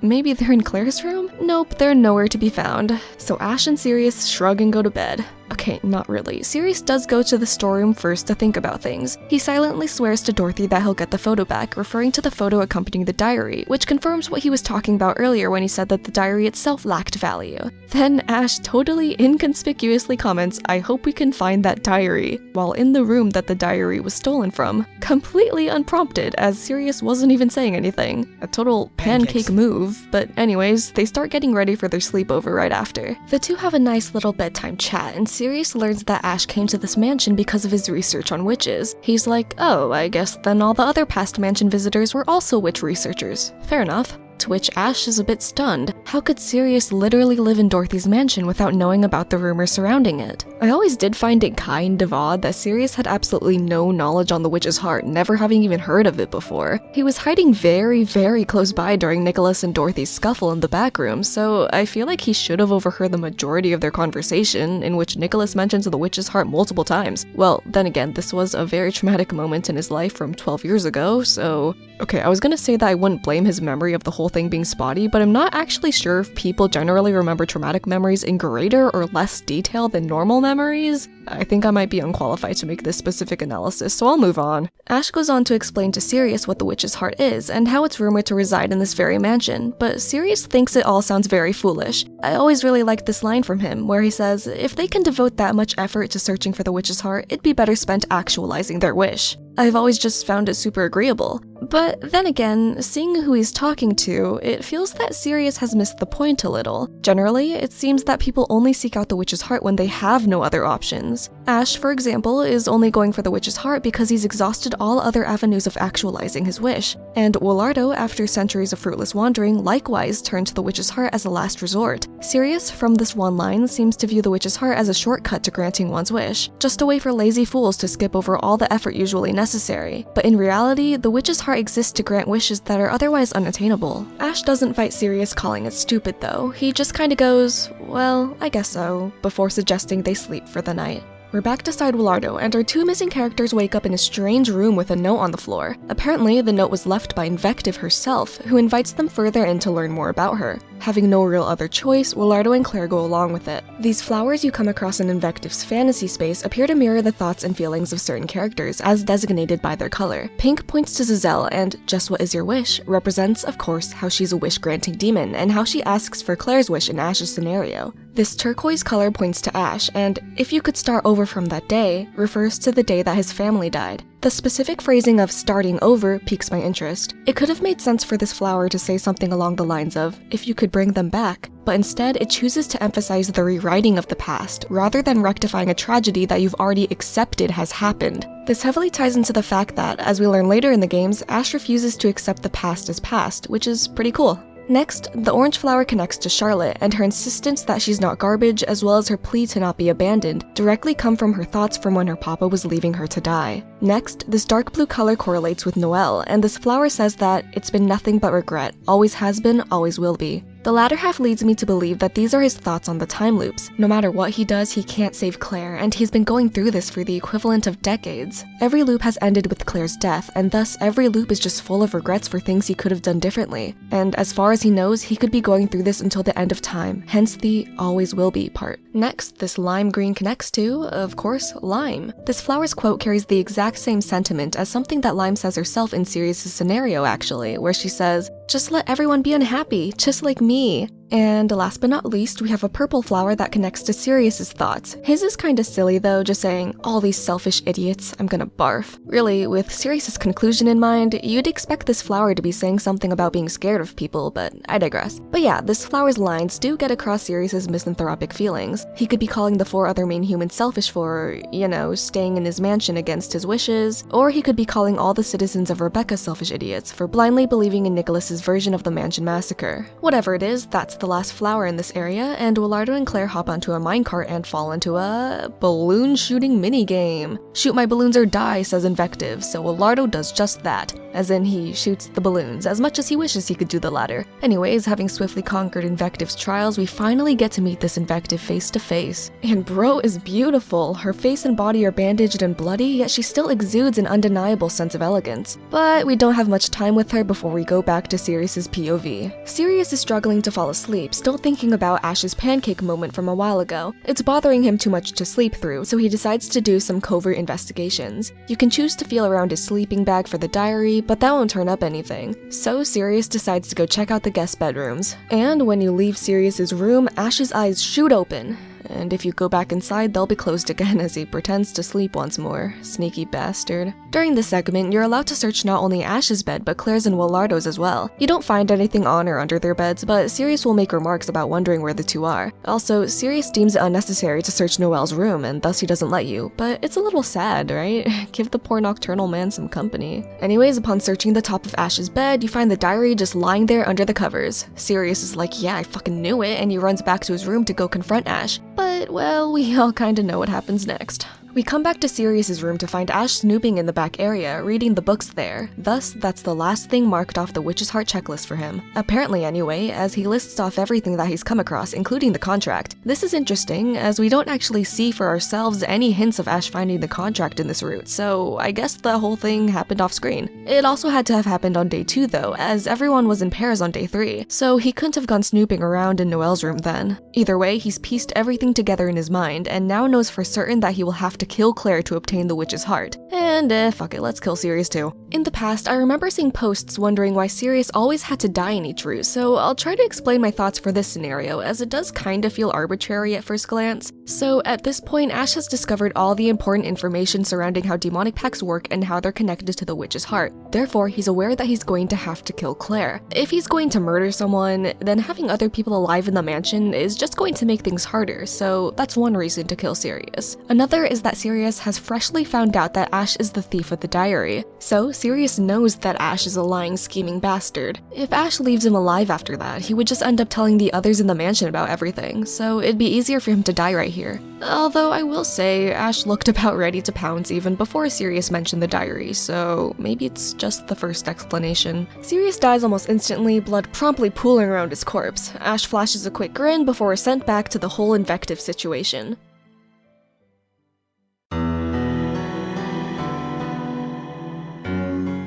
Maybe they're in Claire's room? Nope, they're nowhere to be found. So Ash and Sirius shrug and go to bed. Okay, not really. Sirius does go to the storeroom first to think about things. He silently swears to Dorothy that he'll get the photo back, referring to the photo accompanying the diary, which confirms what he was talking about earlier when he said that the diary itself lacked value. Then Ash totally inconspicuously comments, "I hope we can find that diary," while in the room that the diary was stolen from. Completely unprompted, as Sirius wasn't even saying anything. A total pancake move, but anyways, they start getting ready for their sleepover right after. The two have a nice little bedtime chat, and Sirius learns that Ash came to this mansion because of his research on witches. He's like, oh, I guess then all the other past mansion visitors were also witch researchers. Fair enough. To which Ash is a bit stunned. How could Sirius literally live in Dorothy's mansion without knowing about the rumors surrounding it? I always did find it kind of odd that Sirius had absolutely no knowledge on the witch's heart, never having even heard of it before. He was hiding very, very close by during Nicholas and Dorothy's scuffle in the back room, so I feel like he should have overheard the majority of their conversation, in which Nicholas mentions the witch's heart multiple times. Well, then again, this was a very traumatic moment in his life from 12 years ago, so... Okay, I was gonna say that I wouldn't blame his memory of the whole thing being spotty, but I'm not actually sure if people generally remember traumatic memories in greater or less detail than normal memories. I think I might be unqualified to make this specific analysis, so I'll move on. Ash goes on to explain to Sirius what the witch's heart is, and how it's rumored to reside in this very mansion, but Sirius thinks it all sounds very foolish. I always really liked this line from him, where he says, if they can devote that much effort to searching for the witch's heart, it'd be better spent actualizing their wish. I've always just found it super agreeable. But then again, seeing who he's talking to, it feels that Sirius has missed the point a little. Generally, it seems that people only seek out the witch's heart when they have no other options. Ash, for example, is only going for the witch's heart because he's exhausted all other avenues of actualizing his wish. And Willardo, after centuries of fruitless wandering, likewise turned to the witch's heart as a last resort. Sirius, from this one line, seems to view the witch's heart as a shortcut to granting one's wish, just a way for lazy fools to skip over all the effort usually necessary. But in reality, the witch's heart exists to grant wishes that are otherwise unattainable. Ash doesn't fight Sirius calling it stupid though, he just kinda goes, well, I guess so, before suggesting they sleep for the night. We're back to side Willardo, and our two missing characters wake up in a strange room with a note on the floor. Apparently, the note was left by Invective herself, who invites them further in to learn more about her. Having no real other choice, Willardo and Claire go along with it. These flowers you come across in Invective's fantasy space appear to mirror the thoughts and feelings of certain characters, as designated by their color. Pink points to Giselle, and Just What Is Your Wish represents, of course, how she's a wish-granting demon, and how she asks for Claire's wish in Ash's scenario. This turquoise color points to Ash, and If You Could Start Over from That Day refers to the day that his family died. The specific phrasing of starting over piques my interest. It could have made sense for this flower to say something along the lines of, if you could bring them back, but instead it chooses to emphasize the rewriting of the past, rather than rectifying a tragedy that you've already accepted has happened. This heavily ties into the fact that, as we learn later in the games, Ash refuses to accept the past as past, which is pretty cool. Next, the orange flower connects to Charlotte, and her insistence that she's not garbage, as well as her plea to not be abandoned, directly come from her thoughts from when her papa was leaving her to die. Next, this dark blue color correlates with Noelle, and this flower says that it's been nothing but regret, always has been, always will be. The latter half leads me to believe that these are his thoughts on the time loops. No matter what he does, he can't save Claire, and he's been going through this for the equivalent of decades. Every loop has ended with Claire's death, and thus every loop is just full of regrets for things he could have done differently. And as far as he knows, he could be going through this until the end of time, hence the always will be part. Next, this lime green connects to, of course, Lime. This flower's quote carries the exact same sentiment as something that Lime says herself in Sirius' scenario actually, where she says, "Just let everyone be unhappy, just like me." And last but not least, we have a purple flower that connects to Sirius's thoughts. His is kinda silly though, just saying, all these selfish idiots, I'm gonna barf. Really, with Sirius's conclusion in mind, you'd expect this flower to be saying something about being scared of people, but I digress. But yeah, this flower's lines do get across Sirius's misanthropic feelings. He could be calling the 4 other main humans selfish for, you know, staying in his mansion against his wishes, or he could be calling all the citizens of Rebecca selfish idiots for blindly believing in Nicholas's version of the mansion massacre. Whatever it is, that's the last flower in this area, and Willardo and Claire hop onto a minecart and fall into a balloon shooting minigame. Shoot my balloons or die, says Invective, so Willardo does just that, as in he shoots the balloons, as much as he wishes he could do the latter. Anyways, having swiftly conquered Invective's trials, we finally get to meet this Invective face to face. And bro is beautiful. Her face and body are bandaged and bloody, yet she still exudes an undeniable sense of elegance. But we don't have much time with her before we go back to Sirius's POV. Sirius is struggling to fall asleep, still thinking about Ash's pancake moment from a while ago. It's bothering him too much to sleep through, so he decides to do some covert investigations. You can choose to feel around his sleeping bag for the diary, but that won't turn up anything. So Sirius decides to go check out the guest bedrooms. And when you leave Sirius's room, Ash's eyes shoot open. And if you go back inside, they'll be closed again as he pretends to sleep once more. Sneaky bastard. During this segment, you're allowed to search not only Ash's bed, but Claire's and Willardo's as well. You don't find anything on or under their beds, but Sirius will make remarks about wondering where the two are. Also, Sirius deems it unnecessary to search Noelle's room, and thus he doesn't let you. But it's a little sad, right? Give the poor nocturnal man some company. Anyways, upon searching the top of Ash's bed, you find the diary just lying there under the covers. Sirius is like, yeah, I fucking knew it, and he runs back to his room to go confront Ash. But, well, we all kinda know what happens next. We come back to Sirius's room to find Ash snooping in the back area, reading the books there. Thus, that's the last thing marked off the Witch's Heart checklist for him. Apparently anyway, as he lists off everything that he's come across, including the contract. This is interesting, as we don't actually see for ourselves any hints of Ash finding the contract in this route, so I guess the whole thing happened off screen. It also had to have happened on day 2 though, as everyone was in pairs on day 3, so he couldn't have gone snooping around in Noelle's room then. Either way, he's pieced everything together in his mind, and now knows for certain that he will have to kill Claire to obtain the Witch's Heart. And fuck it, let's kill Sirius too. In the past, I remember seeing posts wondering why Sirius always had to die in each route, so I'll try to explain my thoughts for this scenario, as it does kinda feel arbitrary at first glance. So at this point, Ash has discovered all the important information surrounding how demonic pacts work and how they're connected to the Witch's Heart. Therefore, he's aware that he's going to have to kill Claire. If he's going to murder someone, then having other people alive in the mansion is just going to make things harder, so that's one reason to kill Sirius. Another is that Sirius has freshly found out that Ash is the thief of the diary. So Sirius knows that Ash is a lying, scheming bastard. If Ash leaves him alive after that, he would just end up telling the others in the mansion about everything, so it'd be easier for him to die right here. Although I will say, Ash looked about ready to pounce even before Sirius mentioned the diary, so maybe it's just the first explanation. Sirius dies almost instantly, blood promptly pooling around his corpse. Ash flashes a quick grin before we're sent back to the whole Invective situation.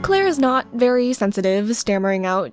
Claire is not very sensitive, stammering out,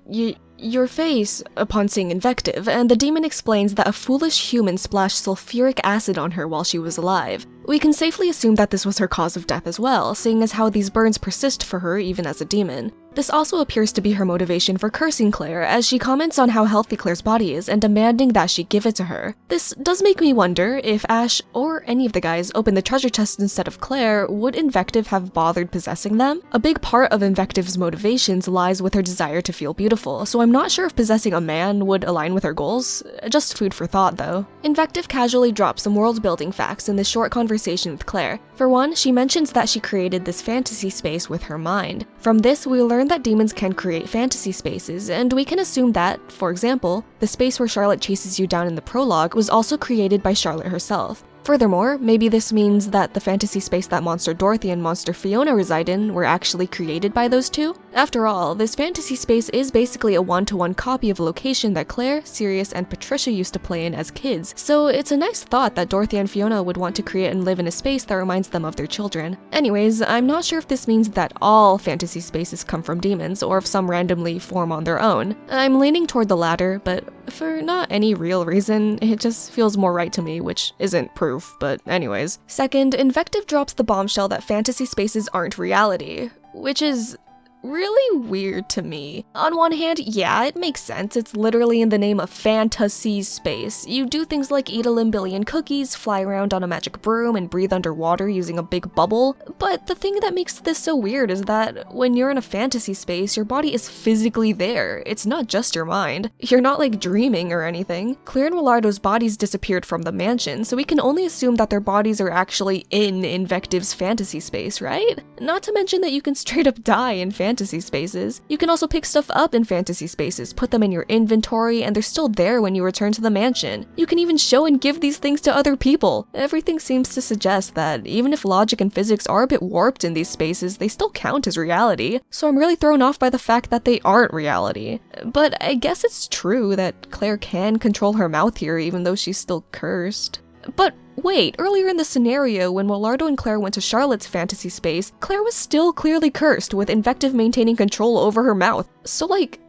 your face, upon seeing Invective, and the demon explains that a foolish human splashed sulfuric acid on her while she was alive. We can safely assume that this was her cause of death as well, seeing as how these burns persist for her even as a demon. This also appears to be her motivation for cursing Claire, as she comments on how healthy Claire's body is and demanding that she give it to her. This does make me wonder if Ash, or any of the guys, opened the treasure chest instead of Claire, would Invective have bothered possessing them? A big part of Invective's motivations lies with her desire to feel beautiful, so I'm not sure if possessing a man would align with her goals. Just food for thought though. Invective casually drops some world-building facts in this short conversation with Claire. For one, she mentions that she created this fantasy space with her mind. From this, we learn that demons can create fantasy spaces, and we can assume that, for example, the space where Charlotte chases you down in the prologue was also created by Charlotte herself. Furthermore, maybe this means that the fantasy space that Monster Dorothy and Monster Fiona reside in were actually created by those two. After all, this fantasy space is basically a one-to-one copy of a location that Claire, Sirius, and Patricia used to play in as kids, so it's a nice thought that Dorothy and Fiona would want to create and live in a space that reminds them of their children. Anyways, I'm not sure if this means that all fantasy spaces come from demons, or if some randomly form on their own. I'm leaning toward the latter, but for not any real reason, it just feels more right to me, which isn't proof, but anyways. Second, Invective drops the bombshell that fantasy spaces aren't reality, which is really weird to me. On one hand, yeah, it makes sense. It's literally in the name of fantasy space. You do things like eat a limbillion cookies, fly around on a magic broom, and breathe underwater using a big bubble. But the thing that makes this so weird is that when you're in a fantasy space, your body is physically there. It's not just your mind. You're not like dreaming or anything. Claire and Willardo's bodies disappeared from the mansion, so we can only assume that their bodies are actually in Invective's fantasy space, right? Not to mention that you can straight up die in fantasy spaces. You can also pick stuff up in fantasy spaces, put them in your inventory, and they're still there when you return to the mansion. You can even show and give these things to other people. Everything seems to suggest that even if logic and physics are a bit warped in these spaces, they still count as reality. So I'm really thrown off by the fact that they aren't reality. But I guess it's true that Claire can control her mouth here even though she's still cursed. But wait, earlier in the scenario, when Willardo and Claire went to Charlotte's fantasy space, Claire was still clearly cursed, with Invective maintaining control over her mouth. So like,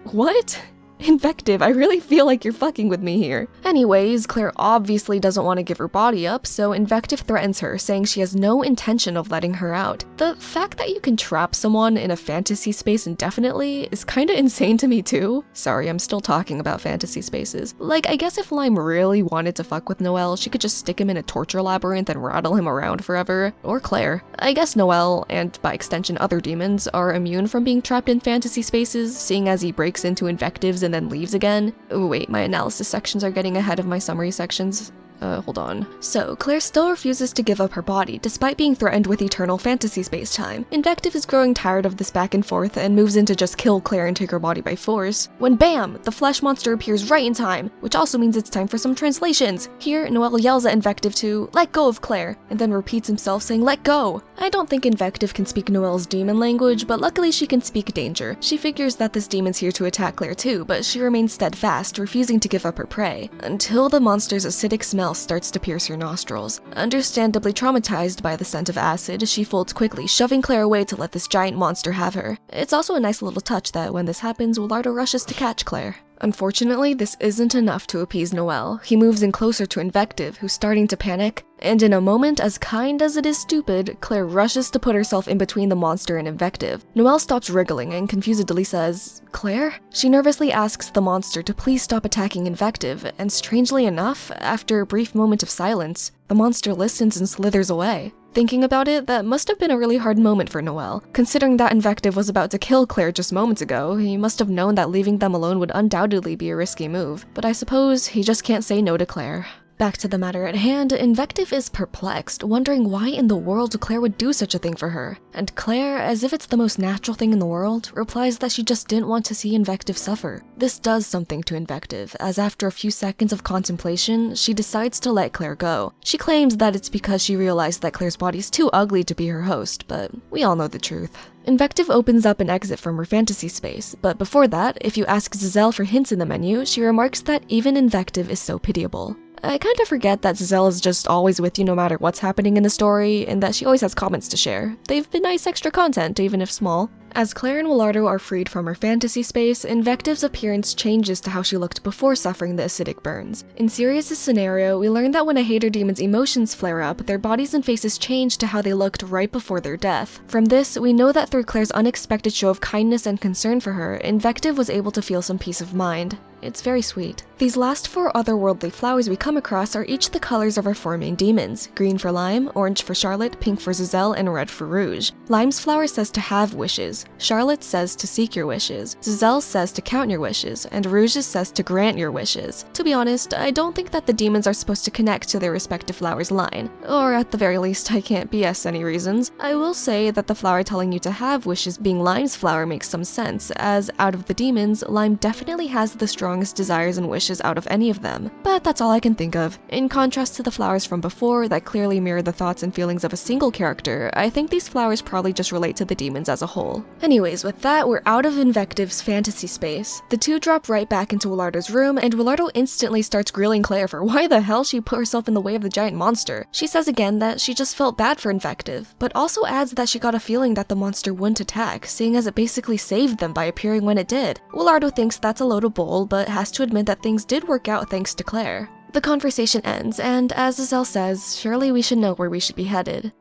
what? Invective, I really feel like you're fucking with me here. Anyways, Claire obviously doesn't want to give her body up, so Invective threatens her, saying she has no intention of letting her out. The fact that you can trap someone in a fantasy space indefinitely is kinda insane to me too. Sorry, I'm still talking about fantasy spaces. Like, I guess if Lime really wanted to fuck with Noelle, she could just stick him in a torture labyrinth and rattle him around forever. Or Claire. I guess Noelle, and by extension other demons, are immune from being trapped in fantasy spaces, seeing as he breaks into Invectives and then leaves again. Oh, wait, my analysis sections are getting ahead of my summary sections. Hold on. So, Claire still refuses to give up her body, despite being threatened with eternal fantasy space-time. Invective is growing tired of this back and forth and moves in to just kill Claire and take her body by force. When bam! The flesh monster appears right in time, which also means it's time for some translations. Here, Noelle yells at Invective to let go of Claire, and then repeats himself saying let go. I don't think Invective can speak Noelle's demon language, but luckily she can speak danger. She figures that this demon's here to attack Claire too, but she remains steadfast, refusing to give up her prey, until the monster's acidic smell starts to pierce her nostrils. Understandably traumatized by the scent of acid, she folds quickly, shoving Claire away to let this giant monster have her. It's also a nice little touch that when this happens, Willardo rushes to catch Claire. Unfortunately, this isn't enough to appease Noelle. He moves in closer to Invective, who's starting to panic, and in a moment as kind as it is stupid, Claire rushes to put herself in between the monster and Invective. Noelle stops wriggling and confusedly says, Claire? She nervously asks the monster to please stop attacking Invective, and strangely enough, after a brief moment of silence, the monster listens and slithers away. Thinking about it, that must have been a really hard moment for Noelle. Considering that Invective was about to kill Claire just moments ago, he must have known that leaving them alone would undoubtedly be a risky move. But I suppose he just can't say no to Claire. Back to the matter at hand, Invective is perplexed, wondering why in the world Claire would do such a thing for her. And Claire, as if it's the most natural thing in the world, replies that she just didn't want to see Invective suffer. This does something to Invective, as after a few seconds of contemplation, she decides to let Claire go. She claims that it's because she realized that Claire's body's too ugly to be her host, but we all know the truth. Invective opens up an exit from her fantasy space, but before that, if you ask Giselle for hints in the menu, she remarks that even Invective is so pitiable. I kind of forget that Giselle is just always with you no matter what's happening in the story, and that she always has comments to share. They've been nice extra content, even if small. As Claire and Willardo are freed from her fantasy space, Invective's appearance changes to how she looked before suffering the acidic burns. In Sirius's scenario, we learn that when a hater demon's emotions flare up, their bodies and faces change to how they looked right before their death. From this, we know that through Claire's unexpected show of kindness and concern for her, Invective was able to feel some peace of mind. It's very sweet. These last 4 otherworldly flowers we come across are each the colors of our 4 main demons: green for Lime, orange for Charlotte, pink for Giselle, and red for Rouge. Lime's flower says to have wishes, Charlotte says to seek your wishes, Giselle says to count your wishes, and Rouge's says to grant your wishes. To be honest, I don't think that the demons are supposed to connect to their respective flowers' line, or at the very least I can't BS any reasons. I will say that the flower telling you to have wishes being Lime's flower makes some sense, as out of the demons, Lime definitely has the strongest desires and wishes out of any of them, but that's all I can think of. In contrast to the flowers from before that clearly mirror the thoughts and feelings of a single character, I think these flowers probably just relate to the demons as a whole. Anyways, with that, we're out of Invective's fantasy space. The two drop right back into Willardo's room, and Willardo instantly starts grilling Claire for why the hell she put herself in the way of the giant monster. She says again that she just felt bad for Invective, but also adds that she got a feeling that the monster wouldn't attack, seeing as it basically saved them by appearing when it did. Willardo thinks that's a load of bull, but has to admit that things did work out thanks to Claire. The conversation ends, and as Giselle says, surely we should know where we should be headed.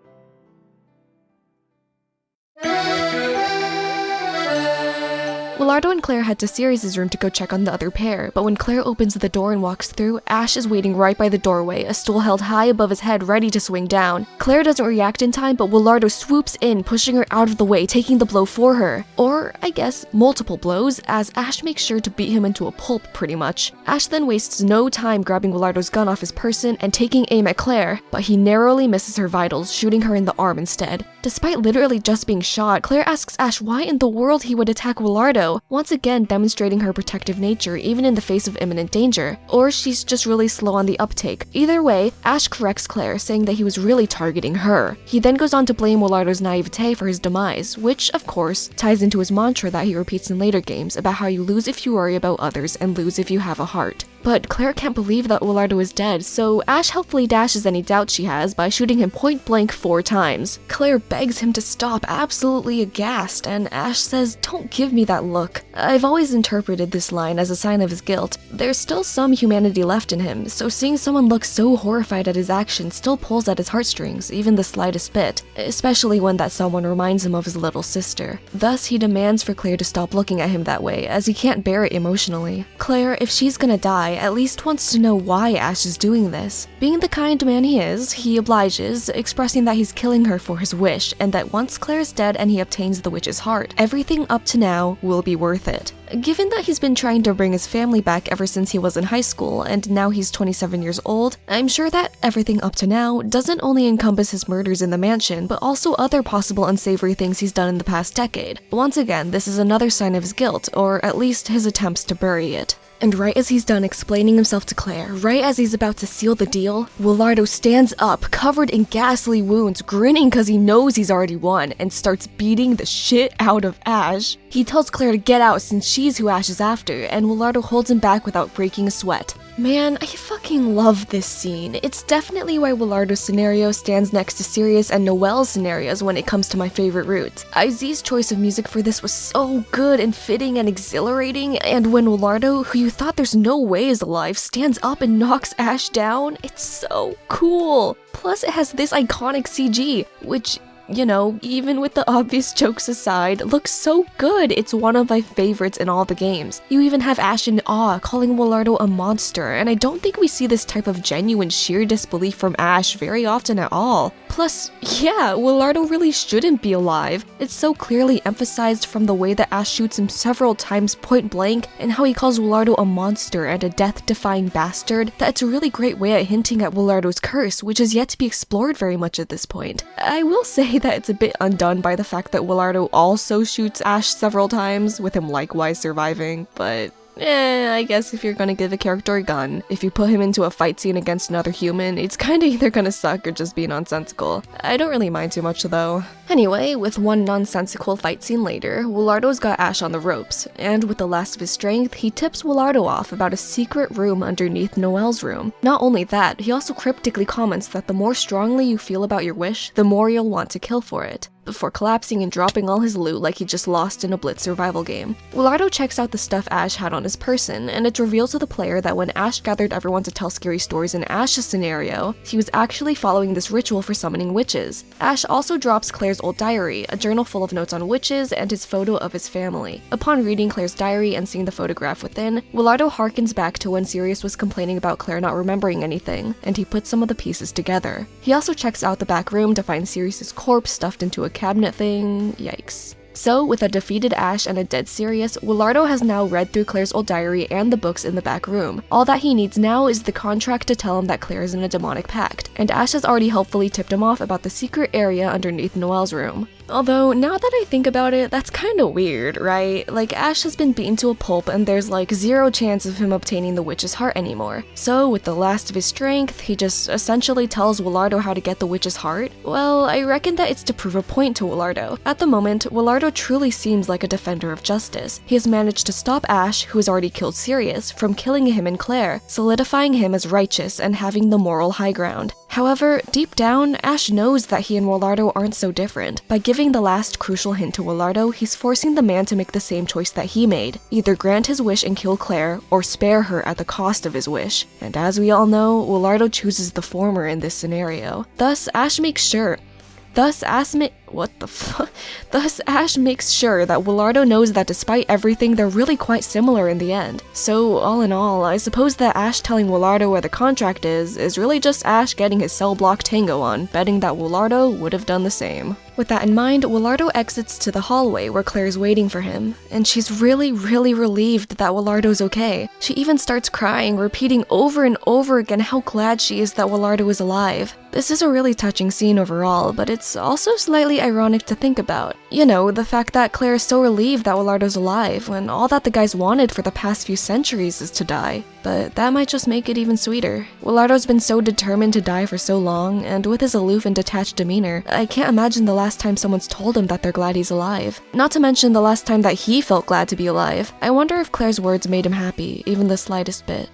Willardo and Claire head to Sirius's room to go check on the other pair, but when Claire opens the door and walks through, Ash is waiting right by the doorway, a stool held high above his head ready to swing down. Claire doesn't react in time, but Willardo swoops in, pushing her out of the way, taking the blow for her. Or, I guess, multiple blows, as Ash makes sure to beat him into a pulp pretty much. Ash then wastes no time grabbing Willardo's gun off his person and taking aim at Claire, but he narrowly misses her vitals, shooting her in the arm instead. Despite literally just being shot, Claire asks Ash why in the world he would attack Willardo, once again demonstrating her protective nature even in the face of imminent danger. Or she's just really slow on the uptake. Either way, Ash corrects Claire, saying that he was really targeting her. He then goes on to blame Willardo's naivete for his demise, which, of course, ties into his mantra that he repeats in later games about how you lose if you worry about others and lose if you have a heart. But Claire can't believe that Willardo is dead, so Ash helpfully dashes any doubt she has by shooting him point blank 4 times. Claire begs him to stop, absolutely aghast, and Ash says, "Don't give me that look." I've always interpreted this line as a sign of his guilt. There's still some humanity left in him, so seeing someone look so horrified at his actions still pulls at his heartstrings, even the slightest bit, especially when that someone reminds him of his little sister. Thus, he demands for Claire to stop looking at him that way, as he can't bear it emotionally. Claire, if she's gonna die, at least wants to know why Ash is doing this. Being the kind man he is, he obliges, expressing that he's killing her for his wish, and that once Claire is dead and he obtains the witch's heart, everything up to now will be worth it. Given that he's been trying to bring his family back ever since he was in high school, and now he's 27 years old, I'm sure that everything up to now doesn't only encompass his murders in the mansion, but also other possible unsavory things he's done in the past decade. Once again, this is another sign of his guilt, or at least his attempts to bury it. And right as he's done explaining himself to Claire, right as he's about to seal the deal, Willardo stands up, covered in ghastly wounds, grinning cause he knows he's already won, and starts beating the shit out of Ash. He tells Claire to get out since she's who Ash is after, and Willardo holds him back without breaking a sweat. Man, I fucking love this scene. It's definitely why Willardo's scenario stands next to Sirius and Noelle's scenarios when it comes to my favorite routes. IZ's choice of music for this was so good and fitting and exhilarating, and when Willardo, who you thought there's no way is alive, stands up and knocks Ash down, it's so cool. Plus, it has this iconic CG, which, you know, even with the obvious jokes aside, looks so good. It's one of my favorites in all the games. You even have Ash in awe, calling Willardo a monster, and I don't think we see this type of genuine sheer disbelief from Ash very often at all. Plus, yeah, Willardo really shouldn't be alive. It's so clearly emphasized from the way that Ash shoots him several times point blank and how he calls Willardo a monster and a death-defying bastard that it's a really great way at hinting at Willardo's curse, which is yet to be explored very much at this point. I will say that it's a bit undone by the fact that Willardo also shoots Ash several times, with him likewise surviving, but I guess if you're gonna give a character a gun, if you put him into a fight scene against another human, it's kinda either gonna suck or just be nonsensical. I don't really mind too much though. Anyway, with one nonsensical fight scene later, Willardo's got Ash on the ropes, and with the last of his strength, he tips Willardo off about a secret room underneath Noelle's room. Not only that, he also cryptically comments that the more strongly you feel about your wish, the more you'll want to kill for it, before collapsing and dropping all his loot like he just lost in a Blitz survival game. Willardo checks out the stuff Ash had on his person, and it's revealed to the player that when Ash gathered everyone to tell scary stories in Ash's scenario, he was actually following this ritual for summoning witches. Ash also drops Claire's old diary, a journal full of notes on witches, and his photo of his family. Upon reading Claire's diary and seeing the photograph within, Willardo harkens back to when Sirius was complaining about Claire not remembering anything, and he puts some of the pieces together. He also checks out the back room to find Sirius's corpse stuffed into a cabinet thing. Yikes. So, with a defeated Ash and a dead Sirius, Willardo has now read through Claire's old diary and the books in the back room. All that he needs now is the contract to tell him that Claire is in a demonic pact, and Ash has already helpfully tipped him off about the secret area underneath Noelle's room. Although, now that I think about it, that's kinda weird, right? Like, Ash has been beaten to a pulp and there's like 0 chance of him obtaining the witch's heart anymore. So, with the last of his strength, he just essentially tells Willardo how to get the witch's heart? Well, I reckon that it's to prove a point to Willardo. At the moment, Willardo truly seems like a defender of justice. He has managed to stop Ash, who has already killed Sirius, from killing him and Claire, solidifying him as righteous and having the moral high ground. However, deep down, Ash knows that he and Willardo aren't so different. By giving the last crucial hint to Willardo, he's forcing the man to make the same choice that he made. Either grant his wish and kill Claire, or spare her at the cost of his wish. And as we all know, Willardo chooses the former in this scenario. Thus, Ash makes sure What the fuck? Thus, Ash makes sure that Willardo knows that despite everything, they're really quite similar in the end. So, all in all, I suppose that Ash telling Willardo where the contract is really just Ash getting his cell block tango on, betting that Willardo would have done the same. With that in mind, Willardo exits to the hallway where Claire's waiting for him, and she's really relieved that Willardo's okay. She even starts crying, repeating over and over again how glad she is that Willardo is alive. This is a really touching scene overall, but it's also slightly ironic to think about. You know, the fact that Claire is so relieved that Willardo's alive when all that the guys wanted for the past few centuries is to die. But that might just make it even sweeter. Willardo's been so determined to die for so long, and with his aloof and detached demeanor, I can't imagine the last time someone's told him that they're glad he's alive. Not to mention the last time that he felt glad to be alive. I wonder if Claire's words made him happy, even the slightest bit.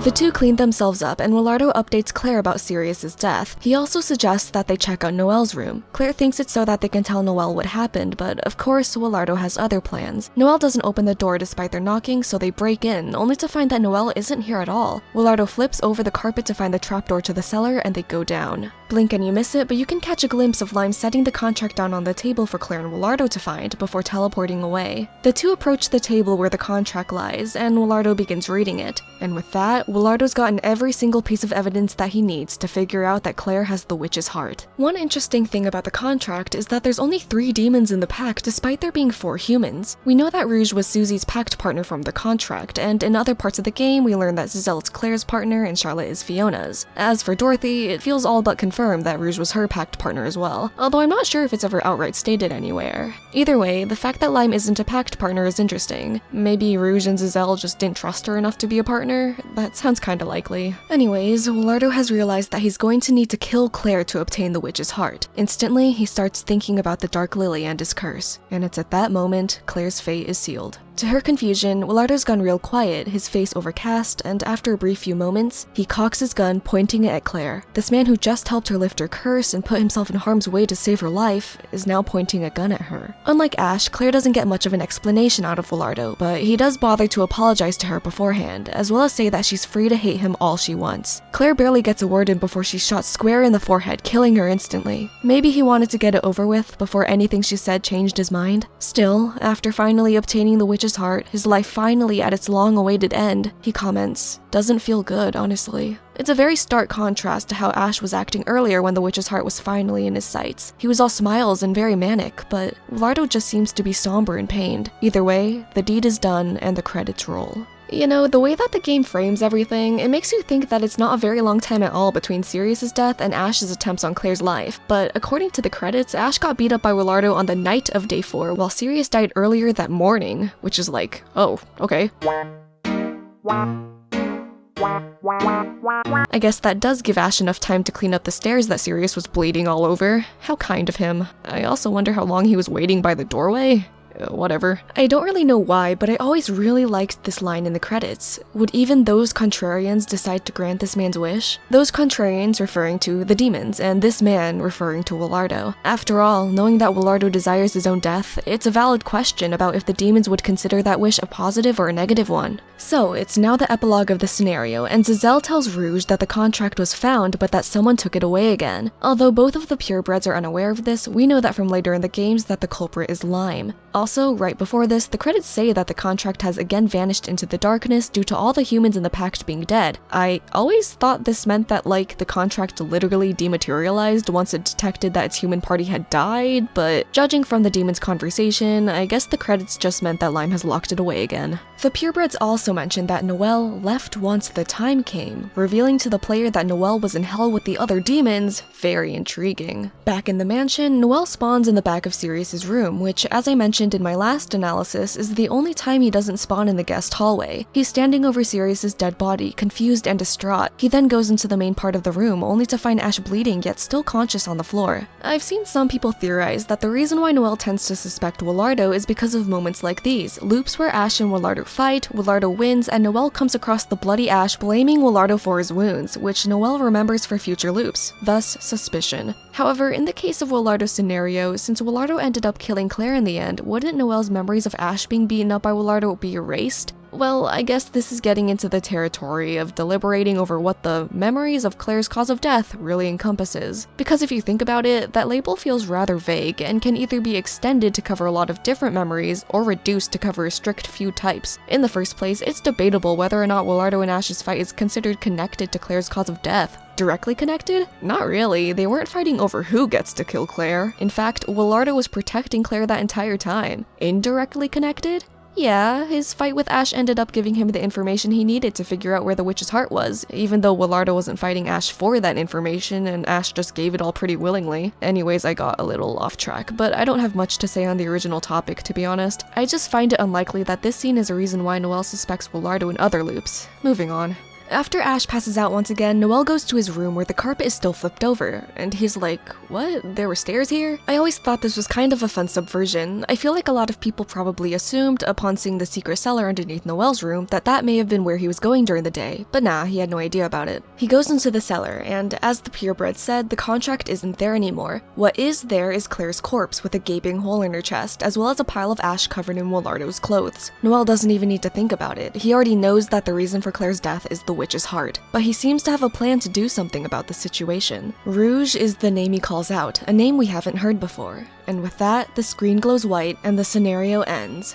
The two clean themselves up, and Willardo updates Claire about Sirius's death. He also suggests that they check out Noelle's room. Claire thinks it's so that they can tell Noelle what happened, but of course, Willardo has other plans. Noelle doesn't open the door despite their knocking, so they break in, only to find that Noelle isn't here at all. Willardo flips over the carpet to find the trapdoor to the cellar, and they go down. Blink and you miss it, but you can catch a glimpse of Lime setting the contract down on the table for Claire and Willardo to find before teleporting away. The two approach the table where the contract lies, and Willardo begins reading it. And with that, Willardo's gotten every single piece of evidence that he needs to figure out that Claire has the witch's heart. One interesting thing about the contract is that there's only 3 demons in the pack despite there being 4 humans. We know that Rouge was Susie's pact partner from the contract, and in other parts of the game we learn that Giselle is Claire's partner and Charlotte is Fiona's. As for Dorothy, it feels all but confirmed that Rouge was her pact partner as well, although I'm not sure if it's ever outright stated anywhere. Either way, the fact that Lime isn't a pact partner is interesting. Maybe Rouge and Giselle just didn't trust her enough to be a partner? That sounds kinda likely. Anyways, Willardo has realized that he's going to need to kill Claire to obtain the witch's heart. Instantly, he starts thinking about the Dark Lily and his curse, and it's at that moment Claire's fate is sealed. To her confusion, Willardo's gone real quiet, his face overcast, and after a brief few moments, he cocks his gun, pointing it at Claire. This man who just helped her lift her curse and put himself in harm's way to save her life is now pointing a gun at her. Unlike Ash, Claire doesn't get much of an explanation out of Willardo, but he does bother to apologize to her beforehand, as well as say that she's free to hate him all she wants. Claire barely gets a word in before she's shot square in the forehead, killing her instantly. Maybe he wanted to get it over with before anything she said changed his mind. Still, after finally obtaining the witch's heart, his life finally at its long-awaited end, he comments, "Doesn't feel good, honestly." It's a very stark contrast to how Ash was acting earlier when the witch's heart was finally in his sights. He was all smiles and very manic, but Willardo just seems to be somber and pained. Either way, the deed is done and the credits roll. You know, the way that the game frames everything, it makes you think that it's not a very long time at all between Sirius's death and Ash's attempts on Claire's life. But according to the credits, Ash got beat up by Willardo on the night of day 4, while Sirius died earlier that morning, which is like, oh, okay. I guess that does give Ash enough time to clean up the stairs that Sirius was bleeding all over. How kind of him. I also wonder how long he was waiting by the doorway. Whatever. I don't really know why, but I always really liked this line in the credits. Would even those contrarians decide to grant this man's wish? Those contrarians referring to the demons, and this man referring to Willardo. After all, knowing that Willardo desires his own death, it's a valid question about if the demons would consider that wish a positive or a negative one. So, it's now the epilogue of the scenario, and Giselle tells Rouge that the contract was found, but that someone took it away again. Although both of the purebreds are unaware of this, we know that from later in the games that the culprit is Lime. Also, right before this, the credits say that the contract has again vanished into the darkness due to all the humans in the pact being dead. I always thought this meant that, like, the contract literally dematerialized once it detected that its human party had died, but judging from the demon's conversation, I guess the credits just meant that Lime has locked it away again. The purebreds also mentioned that Noelle left once the time came, revealing to the player that Noelle was in hell with the other demons. Very intriguing. Back in the mansion, Noelle spawns in the back of Sirius's room, which, as I mentioned in my last analysis, is the only time he doesn't spawn in the guest hallway. He's standing over Sirius's dead body, confused and distraught. He then goes into the main part of the room, only to find Ash bleeding yet still conscious on the floor. I've seen some people theorize that the reason why Noelle tends to suspect Willardo is because of moments like these, loops where Ash and Willardo fight, Willardo wins, and Noelle comes across the bloody Ash blaming Willardo for his wounds, which Noelle remembers for future loops, thus suspicion. However, in the case of Willardo's scenario, since Willardo ended up killing Claire in the end, wouldn't Noelle's memories of Ash being beaten up by Willardo be erased? Well, I guess this is getting into the territory of deliberating over what the memories of Claire's cause of death really encompasses. Because if you think about it, that label feels rather vague and can either be extended to cover a lot of different memories or reduced to cover a strict few types. In the first place, it's debatable whether or not Willardo and Ash's fight is considered connected to Claire's cause of death. Directly connected? Not really. They weren't fighting over who gets to kill Claire. In fact, Willardo was protecting Claire that entire time. Indirectly connected? Yeah, his fight with Ash ended up giving him the information he needed to figure out where the witch's heart was, even though Willardo wasn't fighting Ash for that information and Ash just gave it all pretty willingly. Anyways, I got a little off track, but I don't have much to say on the original topic, to be honest. I just find it unlikely that this scene is a reason why Noelle suspects Willardo in other loops. Moving on. After Ash passes out once again, Noelle goes to his room where the carpet is still flipped over, and he's like, what? There were stairs here? I always thought this was kind of a fun subversion. I feel like a lot of people probably assumed, upon seeing the secret cellar underneath Noelle's room, that that may have been where he was going during the day, but nah, he had no idea about it. He goes into the cellar, and as the purebred said, the contract isn't there anymore. What is there is Claire's corpse with a gaping hole in her chest, as well as a pile of ash covered in Willardo's clothes. Noelle doesn't even need to think about it. He already knows that the reason for Claire's death is the witch's heart, but he seems to have a plan to do something about the situation. Rouge is the name he calls out, a name we haven't heard before. And with that, the screen glows white and the scenario ends.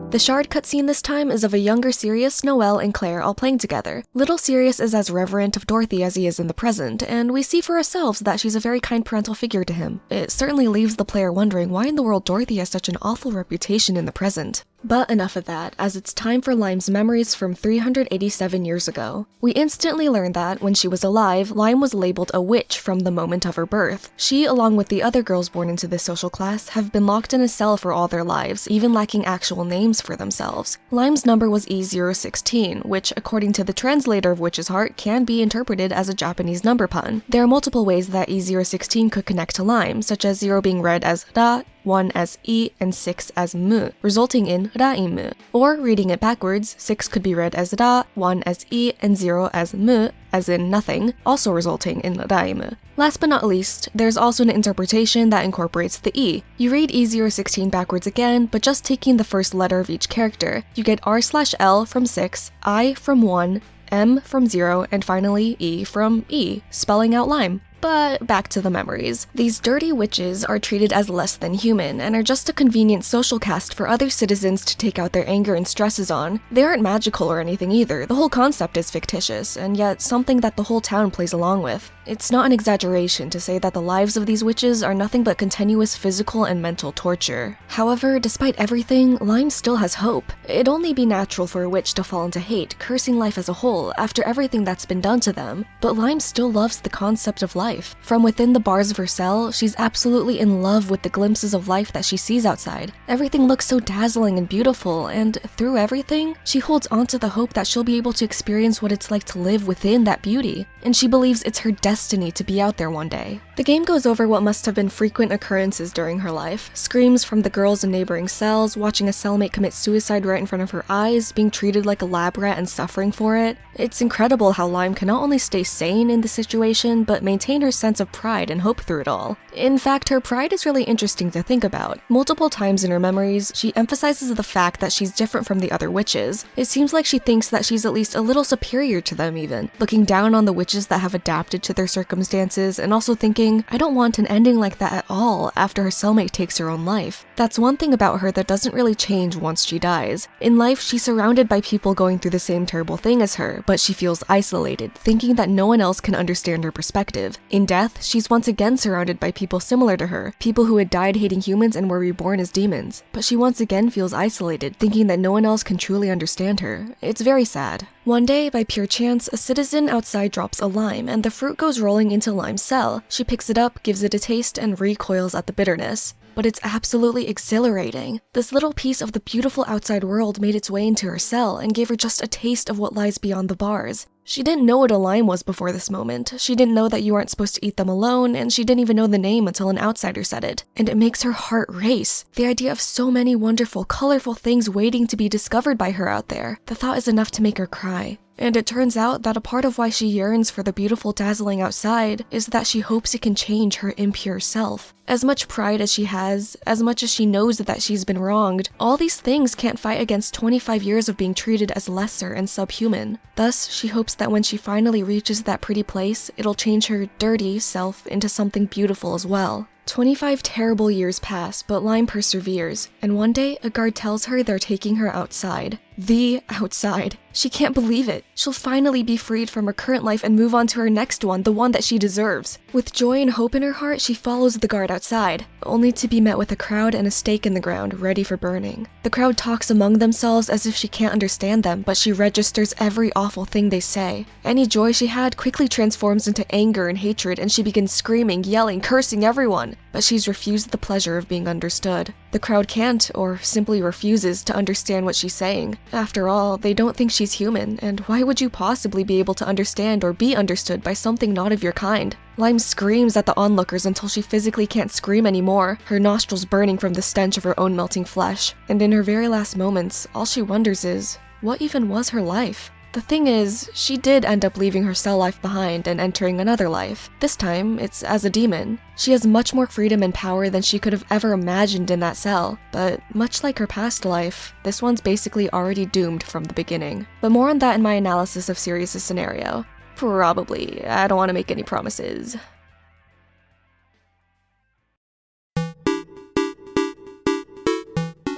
The Shard cutscene this time is of a younger Sirius, Noelle, and Claire all playing together. Little Sirius is as reverent of Dorothy as he is in the present, and we see for ourselves that she's a very kind parental figure to him. It certainly leaves the player wondering why in the world Dorothy has such an awful reputation in the present. But enough of that, as it's time for Lime's memories from 387 years ago. We instantly learn that, when she was alive, Lime was labeled a witch from the moment of her birth. She, along with the other girls born into this social class, have been locked in a cell for all their lives, even lacking actual names for themselves. Lime's number was E016, which, according to the translator of Witch's Heart, can be interpreted as a Japanese number pun. There are multiple ways that E016 could connect to Lime, such as 0 being read as Ra, 1 as I, and 6 as Mu, resulting in Raimu. Or, reading it backwards, 6 could be read as Ra, 1 as I, and 0 as Mu, as in nothing, also resulting in Raimu. Last but not least, there's also an interpretation that incorporates the E. You read E016 backwards again, but just taking the first letter of each character. You get R/L from 6, I from 1, M from 0, and finally E from E, spelling out Lime. But back to the memories. These dirty witches are treated as less than human and are just a convenient social cast for other citizens to take out their anger and stresses on. They aren't magical or anything either. The whole concept is fictitious, and yet something that the whole town plays along with. It's not an exaggeration to say that the lives of these witches are nothing but continuous physical and mental torture. However, despite everything, Lime still has hope. It'd only be natural for a witch to fall into hate, cursing life as a whole, after everything that's been done to them. But Lime still loves the concept of life. From within the bars of her cell, she's absolutely in love with the glimpses of life that she sees outside. Everything looks so dazzling and beautiful, and through everything, she holds on to the hope that she'll be able to experience what it's like to live within that beauty. And she believes it's her destiny to be out there one day. The game goes over what must have been frequent occurrences during her life. Screams from the girls in neighboring cells, watching a cellmate commit suicide right in front of her eyes, being treated like a lab rat and suffering for it. It's incredible how Lime can not only stay sane in the situation, but maintain her sense of pride and hope through it all. In fact, her pride is really interesting to think about. Multiple times in her memories, she emphasizes the fact that she's different from the other witches. It seems like she thinks that she's at least a little superior to them even, looking down on the witches that have adapted to their circumstances, and also thinking, I don't want an ending like that at all after her cellmate takes her own life. That's one thing about her that doesn't really change once she dies. In life, she's surrounded by people going through the same terrible thing as her, but she feels isolated, thinking that no one else can understand her perspective. In death, she's once again surrounded by people similar to her, people who had died hating humans and were reborn as demons. But she once again feels isolated, thinking that no one else can truly understand her. It's very sad. One day, by pure chance, a citizen outside drops a lime, and the fruit goes rolling into Lime's cell. She picks it up, gives it a taste, and recoils at the bitterness. But it's absolutely exhilarating. This little piece of the beautiful outside world made its way into her cell and gave her just a taste of what lies beyond the bars. She didn't know what a lime was before this moment. She didn't know that you aren't supposed to eat them alone, and she didn't even know the name until an outsider said it. And it makes her heart race. The idea of so many wonderful, colorful things waiting to be discovered by her out there. The thought is enough to make her cry. And it turns out that a part of why she yearns for the beautiful dazzling outside is that she hopes it can change her impure self. As much pride as she has, as much as she knows that she's been wronged, all these things can't fight against 25 years of being treated as lesser and subhuman. Thus, she hopes that when she finally reaches that pretty place, it'll change her dirty self into something beautiful as well. 25 terrible years pass, but Lime perseveres, and one day, a guard tells her they're taking her outside. The outside. She can't believe it. She'll finally be freed from her current life and move on to her next one, the one that she deserves. With joy and hope in her heart, she follows the guard outside, only to be met with a crowd and a stake in the ground, ready for burning. The crowd talks among themselves as if she can't understand them, but she registers every awful thing they say. Any joy she had quickly transforms into anger and hatred, and she begins screaming, yelling, cursing everyone. But she's refused the pleasure of being understood. The crowd can't, or simply refuses, to understand what she's saying. After all, they don't think she's human, and why would you possibly be able to understand or be understood by something not of your kind? Lime screams at the onlookers until she physically can't scream anymore, her nostrils burning from the stench of her own melting flesh. And in her very last moments, all she wonders is, what even was her life? The thing is, she did end up leaving her cell life behind and entering another life. This time, it's as a demon. She has much more freedom and power than she could have ever imagined in that cell, but much like her past life, this one's basically already doomed from the beginning. But more on that in my analysis of Sirius's scenario. Probably. I don't want to make any promises.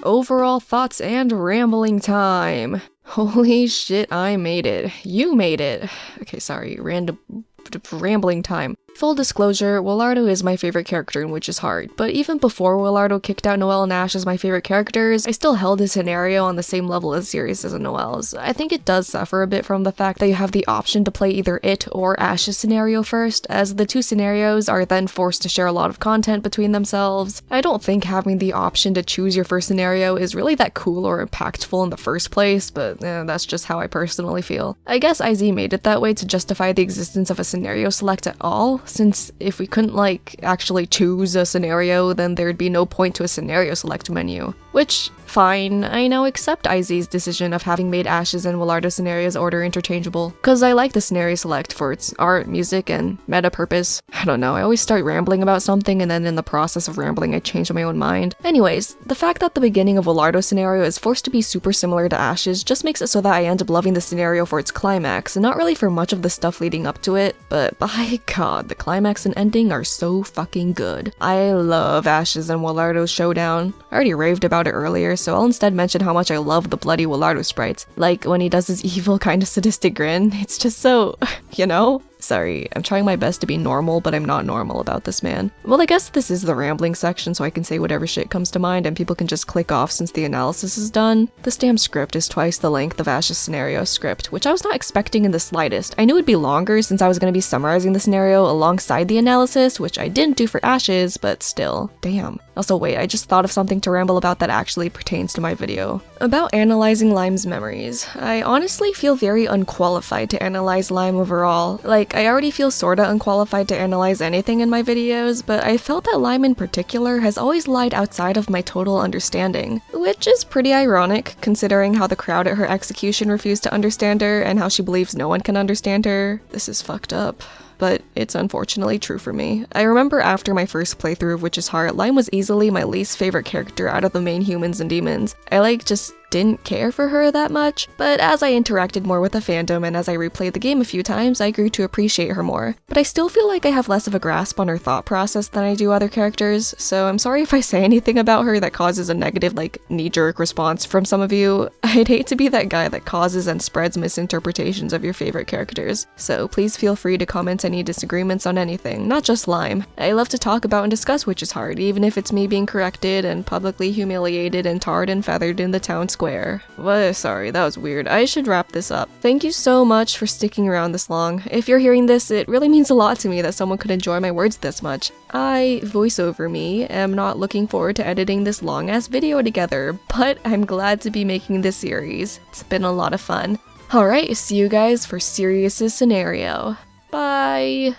Overall thoughts and rambling time. Holy shit, I made it. You made it. Okay, sorry, rambling time. Full disclosure, Willardo is my favorite character in Witch's Heart, but even before Willardo kicked out Noelle and Ash as my favorite characters, I still held his scenario on the same level as Sirius's and Noelle's. I think it does suffer a bit from the fact that you have the option to play either it or Ash's scenario first, as the two scenarios are then forced to share a lot of content between themselves. I don't think having the option to choose your first scenario is really that cool or impactful in the first place, but that's just how I personally feel. I guess IZ made it that way to justify the existence of a scenario select at all, since if we couldn't actually choose a scenario, then there'd be no point to a scenario select menu. Which, fine, I now accept IZ's decision of having made Ash's and Willardo's scenarios order interchangeable, cause I like the scenario select for its art, music, and meta purpose. I don't know, I always start rambling about something and then in the process of rambling I change my own mind. Anyways, the fact that the beginning of Willardo's scenario is forced to be super similar to Ash's just makes it so that I end up loving the scenario for its climax, and not really for much of the stuff leading up to it, but by god, the climax and ending are so fucking good. I love Ash's and Willardo's showdown. I already raved about it earlier, so I'll instead mention how much I love the bloody Willardo sprites. Like when he does his evil kind of sadistic grin, it's just so, you know? Sorry, I'm trying my best to be normal, but I'm not normal about this man. Well, I guess this is the rambling section, so I can say whatever shit comes to mind and people can just click off since the analysis is done. This damn script is twice the length of Ash's scenario script, which I was not expecting in the slightest. I knew it'd be longer since I was going to be summarizing the scenario alongside the analysis, which I didn't do for Ash's, but still. Damn. Also wait, I just thought of something to ramble about that actually pertains to my video. About analyzing Lime's memories. I honestly feel very unqualified to analyze Lime overall. I already feel sorta unqualified to analyze anything in my videos, but I felt that Lime in particular has always lied outside of my total understanding. Which is pretty ironic, considering how the crowd at her execution refused to understand her, and how she believes no one can understand her. This is fucked up. But it's unfortunately true for me. I remember after my first playthrough of Witch's Heart, Lime was easily my least favorite character out of the main humans and demons. I just didn't care for her that much, but as I interacted more with the fandom and as I replayed the game a few times, I grew to appreciate her more. But I still feel like I have less of a grasp on her thought process than I do other characters, so I'm sorry if I say anything about her that causes a negative, knee-jerk response from some of you. I'd hate to be that guy that causes and spreads misinterpretations of your favorite characters, so please feel free to comment any disagreements on anything, not just Lime. I love to talk about and discuss Witch's Heart, even if it's me being corrected and publicly humiliated and tarred and feathered in the town square. Well, sorry, that was weird. I should wrap this up. Thank you so much for sticking around this long. If you're hearing this, it really means a lot to me that someone could enjoy my words this much. I, voiceover me, am not looking forward to editing this long-ass video together, but I'm glad to be making this series. It's been a lot of fun. Alright, see you guys for Sirius's scenario. Bye!